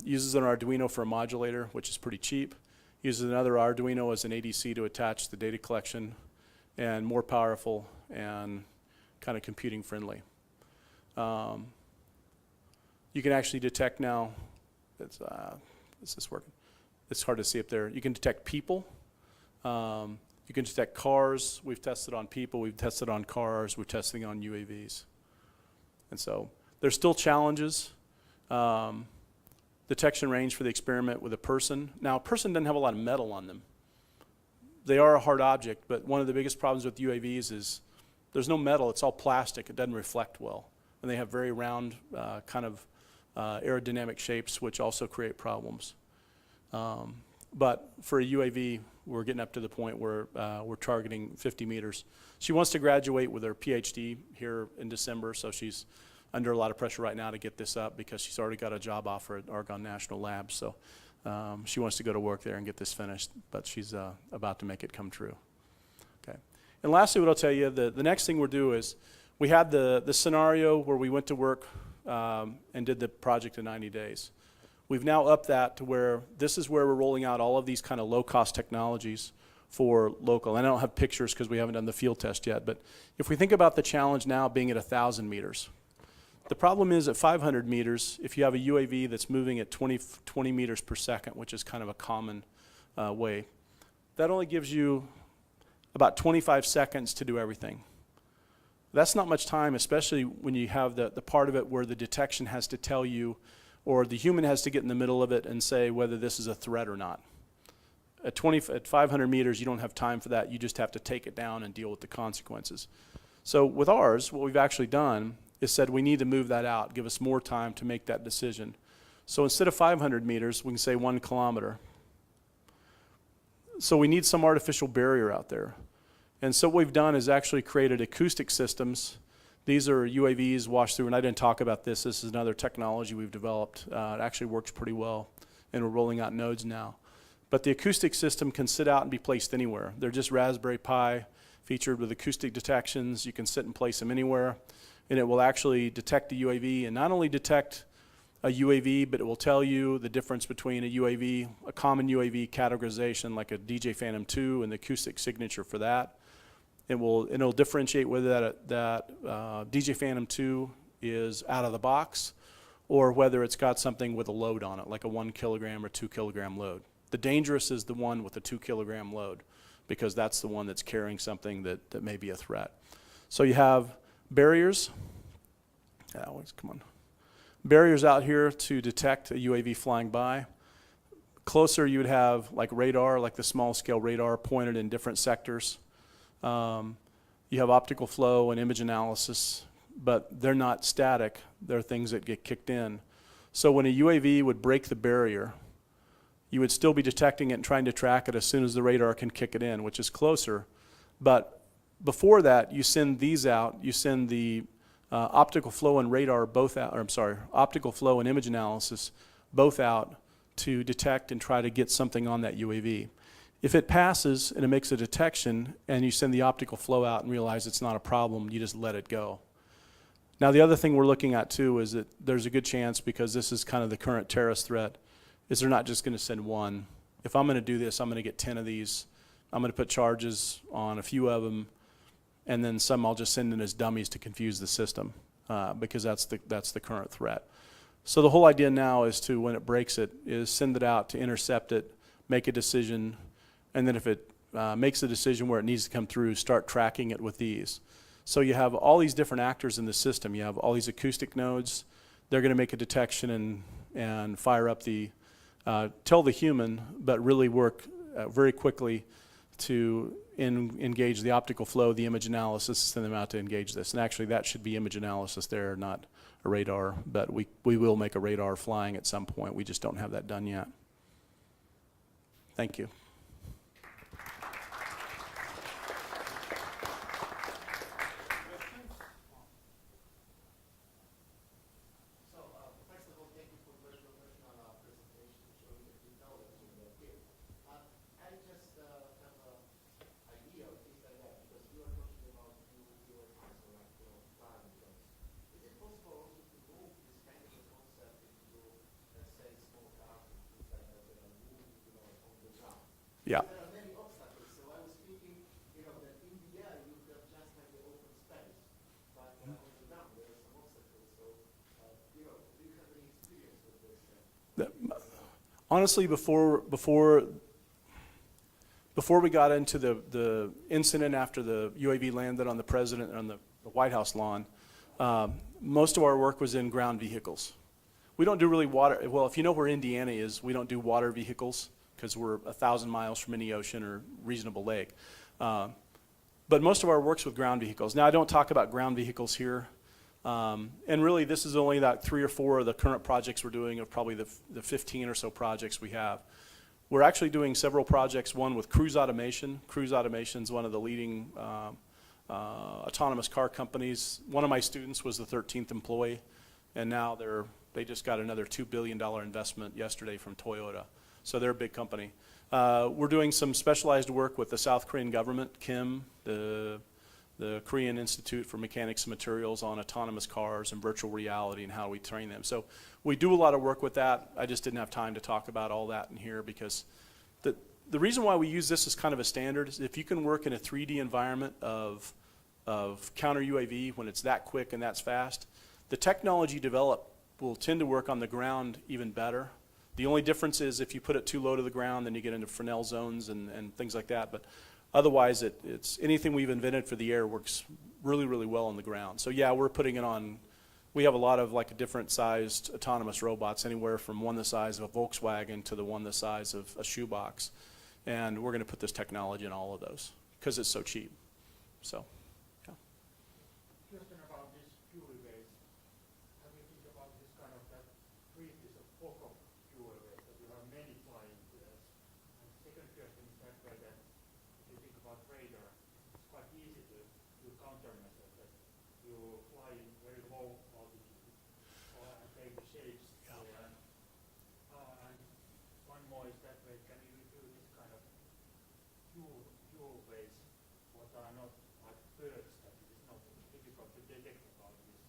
Uses an Arduino for a modulator, which is pretty cheap. Uses another Arduino as an ADC to attach the data collection, and more powerful and kind of computing friendly. You can actually detect now, is this working? It's hard to see up there. You can detect people. You can detect cars. We've tested on people. We've tested on cars. We're testing on UAVs. And so there's still challenges. Detection range for the experiment with a person. Now, a person doesn't have a lot of metal on them. they are a hard object, but one of the biggest problems with UAVs is there's no metal, it's all plastic, it doesn't reflect well. And they have very round kind of aerodynamic shapes, which also create problems. But for a UAV, we're getting up to the point where we're targeting 50 meters. She wants to graduate with her PhD here in December, so she's under a lot of pressure right now to get this up because she's already got a job offer at Argonne National Labs. So she wants to go to work there and get this finished, but she's about to make it come true. Okay. And lastly, what I'll tell you, the next thing we'll do is we had the scenario where we went to work and did the project in 90 days. We've now upped that to where this is where we're rolling out all of these kind of low-cost technologies for local. And I don't have pictures because we haven't done the field test yet, but if we think about the challenge now being at 1,000 meters, the problem is at 500 meters, if you have a UAV that's moving at 20 meters per second, which is kind of a common way, that only gives you about 25 seconds to do everything. That's not much time, especially when you have the part of it where the detection has to tell you, or the human has to get in the middle of it and say whether this is a threat or not. At 500 meters, you don't have time for that. You just have to take it down and deal with the consequences. So with ours, what we've actually done is said we need to move that out, give us more time to make that decision. So instead of 500 meters, we can say 1 kilometer. So we need some artificial barrier out there. And so what we've done is actually created acoustic systems. These are UAVs washed through, and I didn't talk about this. This is another technology we've developed. It actually works pretty well, and we're rolling out nodes now. But the acoustic system can sit out and be placed anywhere. They're just Raspberry Pi featured with acoustic detections. You can sit and place them anywhere, and it will actually detect the UAV, and not only detect a UAV, but it will tell you the difference between a UAV, a common UAV categorization like a DJ Phantom 2 and the acoustic signature for that. It'll differentiate whether that DJ Phantom 2 is out of the box or whether it's got something with a load on it, like a 1 kilogram or 2 kilogram load. The dangerous is the one with the 2 kilogram load because that's the one that's carrying something that may be a threat. So you have barriers. Come on. Barriers out here to detect a UAV flying by. Closer you would have like radar, like the small scale radar pointed in different sectors. You have optical flow and image analysis, but they're not static. They're things that get kicked in. So when a UAV would break the barrier, you would still be detecting it and trying to track it as soon as the radar can kick it in, which is closer. But before that, you send these out. You send the optical flow and radar both out, or I'm sorry, optical flow and image analysis both out to detect and try to get something on that UAV. If it passes and it makes a detection and you send the optical flow out and realize it's not a problem, you just let it go. Now the other thing we're looking at too is that there's a good chance, because this is kind of the current terrorist threat, is they're not just going to send one. If I'm going to do this, I'm going to get 10 of these. I'm going to put charges on a few of them, and then some I'll just send in as dummies to confuse the system, because that's the current threat. So the whole idea now is to, when it breaks it, is send it out to intercept it, make a decision, and then if it makes a decision where it needs to come through, start tracking it with these. So you have all these different actors in the system. You have all these acoustic nodes. They're going to make a detection and fire up the, tell the human, but really work very quickly to engage the optical flow, the image analysis, send them out to engage this. And actually that should be image analysis there, not a radar, but we will make a radar flying at some point. We just don't have that done yet. Thank you. Yeah. There are many obstacles. So I was thinking, that in the air you have just like the open space, but on the ground there are some obstacles. So, do you have any experience with this? Honestly, before we got into the incident after the UAV landed on the president on the White House lawn, most of our work was in ground vehicles. We don't do really water. Well, if you know where Indiana is, we don't do water vehicles. because we're 1,000 miles from any ocean or reasonable lake. But most of our work's with ground vehicles. Now, I don't talk about ground vehicles here. And really, this is only about 3 or 4 of the current projects we're doing of probably the 15 or so projects we have. We're actually doing several projects, one with cruise automation. Cruise automation is one of the leading autonomous car companies. One of my students was the 13th employee, and now they just got another $2 billion investment yesterday from Toyota. So they're a big company. We're doing some specialized work with the South Korean government, KIM, the Korean Institute for Mechanics and Materials, on autonomous cars and virtual reality and how we train them. So we do a lot of work with that. I just didn't have time to talk about all that in here, because the reason why we use this as kind of a standard is if you can work in a 3D environment of counter UAV when it's that quick and that's fast, the technology developed will tend to work on the ground even better. The only difference is if you put it too low to the ground, then you get into Fresnel zones and things like that. But otherwise, it's anything we've invented for the air works really, really well on the ground. So yeah, we're putting it on. We have a lot of like different sized autonomous robots, anywhere from one the size of a Volkswagen to the one the size of a shoebox. And we're going to put this technology in all of those because it's so cheap. So, yeah. Question about this fuel waste. Have you think about this kind of that treatise of FOCO fuel waste, that you have many flying pairs? And second question is that way that if you think about radar, it's quite easy to do countermeasures, that you fly in very low altitude or take the shapes there. And one more is that way, can you do this kind of fuel waste, what are not like birds, that it is not difficult to detect about these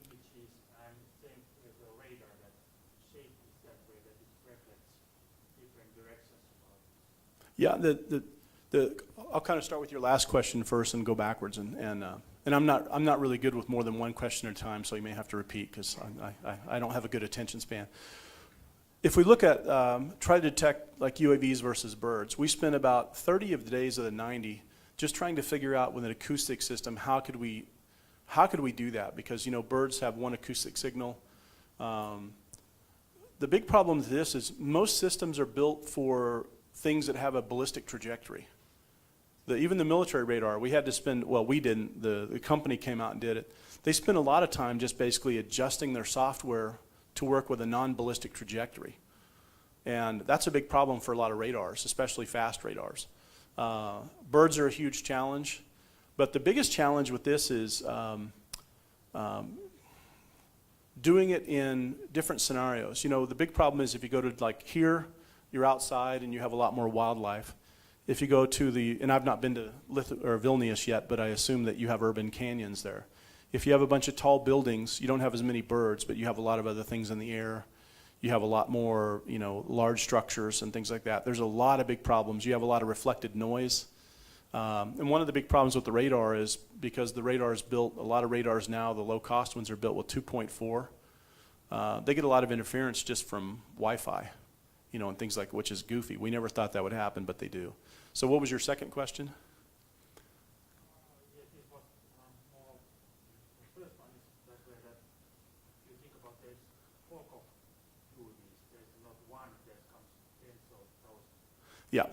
images, and same with the radar, that shape is that way that it reflects different directions about it. Yeah, I'll kind of start with your last question first and go backwards. And I'm not really good with more than one question at a time, so you may have to repeat because I don't have a good attention span. If we look at try to detect like UAVs versus birds, we spent about 30 of the days of the 90 just trying to figure out with an acoustic system how could we do that, because birds have one acoustic signal. The big problem with this is most systems are built for things that have a ballistic trajectory. Even the military radar, we had to spend, well, we didn't, the company came out and did it. They spent a lot of time just basically adjusting their software to work with a non-ballistic trajectory. And that's a big problem for a lot of radars, especially fast radars. Birds are a huge challenge, but the biggest challenge with this is doing it in different scenarios. The big problem is if you go to like here, you're outside and you have a lot more wildlife. If you go to and I've not been to Vilnius yet, but I assume that you have urban canyons there. If you have a bunch of tall buildings, you don't have as many birds, but you have a lot of other things in the air. You have a lot more, large structures and things like that. There's a lot of big problems. You have a lot of reflected noise. And one of the big problems with the radar is because the radar is built, a lot of radars now, the low-cost ones are built with 2.4. They get a lot of interference just from Wi-Fi, and things like, which is goofy. We never thought that would happen, but they do. So what was your second question? Yes, it was more, the first one is that way that you think about this FOCO UAVs, there's not one that comes tens of thousands. Yeah.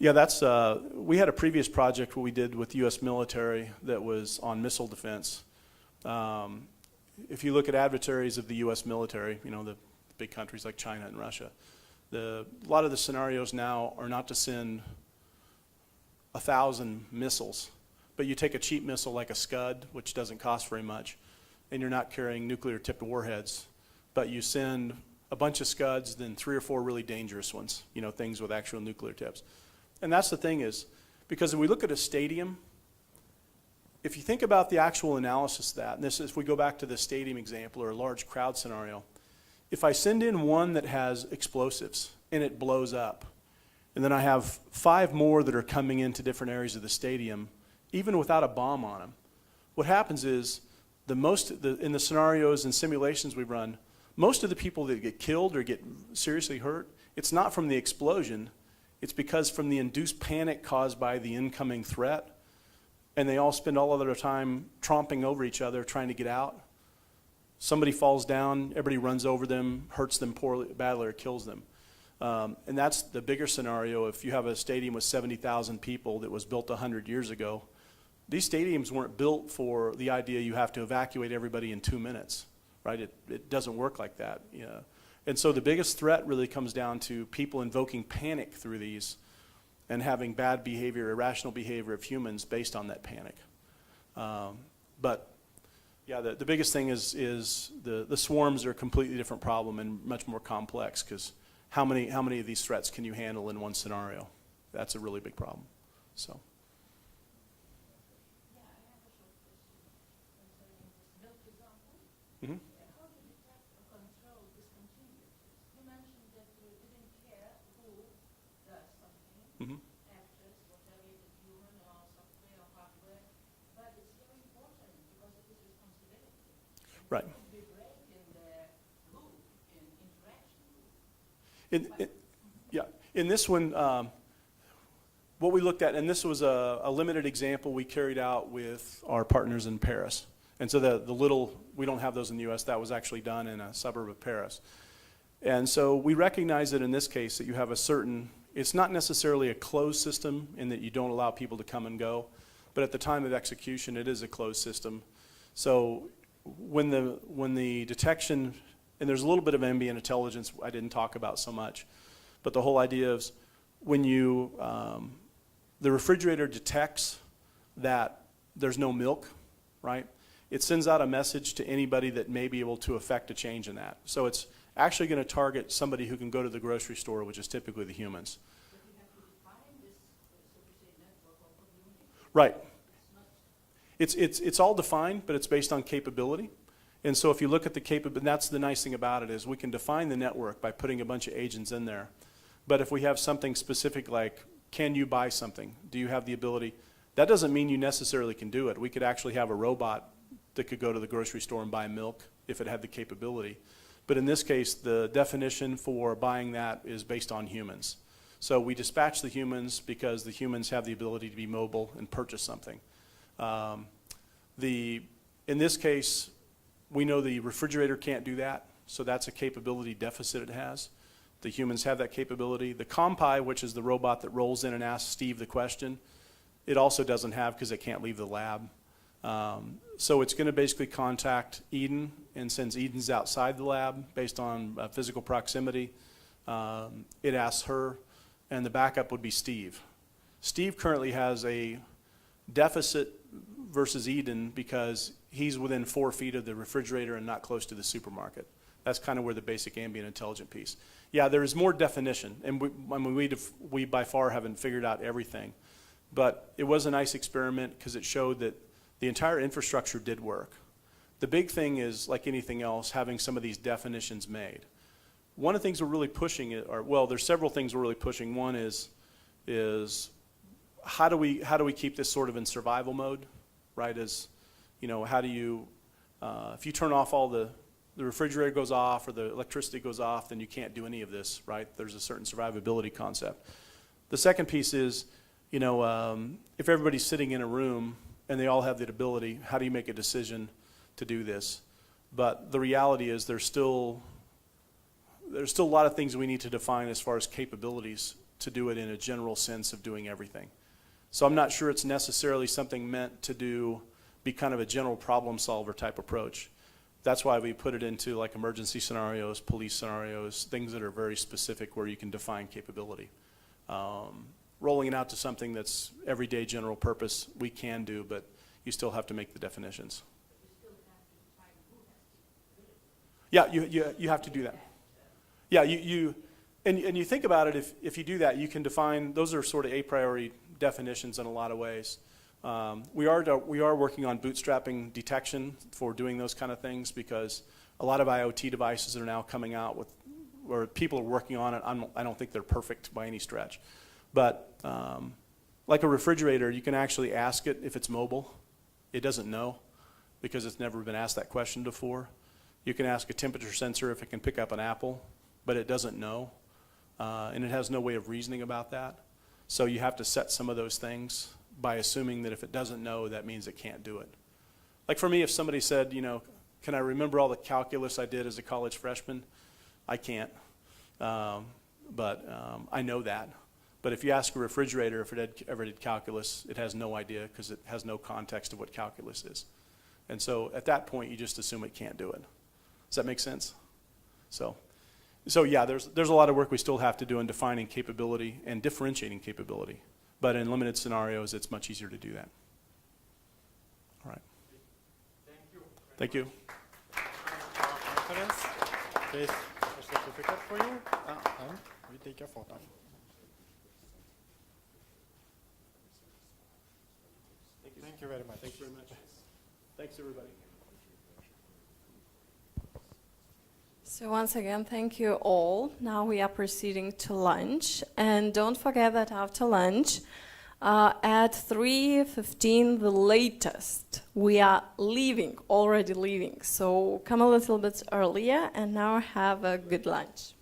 Yeah, that's, we had a previous project what we did with U.S. military that was on missile defense. If you look at adversaries of the U.S. military, the big countries like China and Russia, a lot of the scenarios now are not to send 1,000 missiles, but you take a cheap missile like a Scud, which doesn't cost very much, and you're not carrying nuclear-tipped warheads, but you send a bunch of Scuds, then 3 or 4 really dangerous ones, things with actual nuclear tips. And that's the thing is, because if we look at a stadium, if you think about the actual analysis of that, and this is, if we go back to the stadium example or a large crowd scenario, if I send in one that has explosives and it blows up, and then I have 5 more that are coming into different areas of the stadium, even without a bomb on them, what happens is in the scenarios and simulations we run, most of the people that get killed or get seriously hurt, it's not from the explosion, it's because from the induced panic caused by the incoming threat, and they all spend all of their time tromping over each other trying to get out. Somebody falls down, everybody runs over them, hurts them badly, or kills them. And that's the bigger scenario. If you have a stadium with 70,000 people that was built 100 years ago, these stadiums weren't built for the idea you have to evacuate everybody in 2 minutes, right? It doesn't work like that. And so the biggest threat really comes down to people invoking panic through these and having bad behavior, irrational behavior of humans based on that panic. But yeah, the biggest thing is the swarms are a completely different problem and much more complex, because how many of these threats can you handle in one scenario? That's a really big problem. So. Yeah, I have a short question concerning this milk example. Mm-hmm. How do you detect or control discontinuities? You mentioned that you didn't care who does something, Mm-hmm. actors, whatever it is, human or software or hardware, but it's very important because it is responsibility. Right. It could be break in the loop, in interaction loop. In this one, what we looked at, and this was a limited example we carried out with our partners in Paris. And so the little, we don't have those in the US, that was actually done in a suburb of Paris. And so we recognize that in this case that you have a certain, it's not necessarily a closed system in that you don't allow people to come and go, but at the time of execution it is a closed system. So when the detection, and there's a little bit of ambient intelligence I didn't talk about so much, but the whole idea is when you, the refrigerator detects that there's no milk, right? It sends out a message to anybody that may be able to affect a change in that. So it's actually going to target somebody who can go to the grocery store, which is typically the humans. But you have to define this, so to say, network or community. Right. It's not It's all defined, but it's based on capability. And so if you look at the capability, that's the nice thing about it, is we can define the network by putting a bunch of agents in there. But if we have something specific like, can you buy something? Do you have the ability? That doesn't mean you necessarily can do it. We could actually have a robot that could go to the grocery store and buy milk if it had the capability. But in this case, the definition for buying that is based on humans. So we dispatch the humans because the humans have the ability to be mobile and purchase something. In this case, we know the refrigerator can't do that, so that's a capability deficit it has. The humans have that capability. The Compi, which is the robot that rolls in and asks Steve the question, it also doesn't have because it can't leave the lab. So it's going to basically contact Eden, and since Eden's outside the lab based on physical proximity, it asks her, and the backup would be Steve. Steve currently has a deficit versus Eden because he's within 4 feet of the refrigerator and not close to the supermarket. That's kind of where the basic ambient intelligent piece. Yeah, there is more definition, and we by far haven't figured out everything. But it was a nice experiment because it showed that the entire infrastructure did work. The big thing is, like anything else, having some of these definitions made. One of the things we're really pushing, there's several things we're really pushing. One is how do we keep this sort of in survival mode, right? How do you, if you turn off all the refrigerator goes off or the electricity goes off, then you can't do any of this, right? There's a certain survivability concept. The second piece is, if everybody's sitting in a room and they all have that ability, how do you make a decision to do this? But the reality is there's still a lot of things we need to define as far as capabilities to do it in a general sense of doing everything. So I'm not sure it's necessarily something meant to be kind of a general problem solver type approach. That's why we put it into like emergency scenarios, police scenarios, things that are very specific where you can define capability. Rolling it out to something that's everyday general purpose, we can do, but you still have to make the definitions. But you still have to define who has capability. Yeah, you have to do that. Yeah, and you think about it, if you do that, you can define, those are sort of a priori definitions in a lot of ways. We are working on bootstrapping detection for doing those kind of things because a lot of IoT devices that are now coming out with, or people are working on it, I don't think they're perfect by any stretch. But like a refrigerator, you can actually ask it if it's mobile. It doesn't know because it's never been asked that question before. You can ask a temperature sensor if it can pick up an apple, but it doesn't know. And it has no way of reasoning about that. So you have to set some of those things by assuming that if it doesn't know, that means it can't do it. Like for me, if somebody said, can I remember all the calculus I did as a college freshman? I can't. but I know that. But if you ask a refrigerator if it ever did calculus, it has no idea because it has no context of what calculus is. And so at that point, you just assume it can't do it. Does that make sense? So yeah, there's a lot of work we still have to do in defining capability and differentiating capability. But in limited scenarios, it's much easier to do that. All right. Thank you. Conference. Here's a certificate for you, and we take a photo. Thank you very much. Thanks very much. Thanks, everybody. So once again, thank you all. Now we are proceeding to lunch. And don't forget that after lunch, at 3:15 the latest, we are already leaving. So come a little bit earlier and now have a good lunch.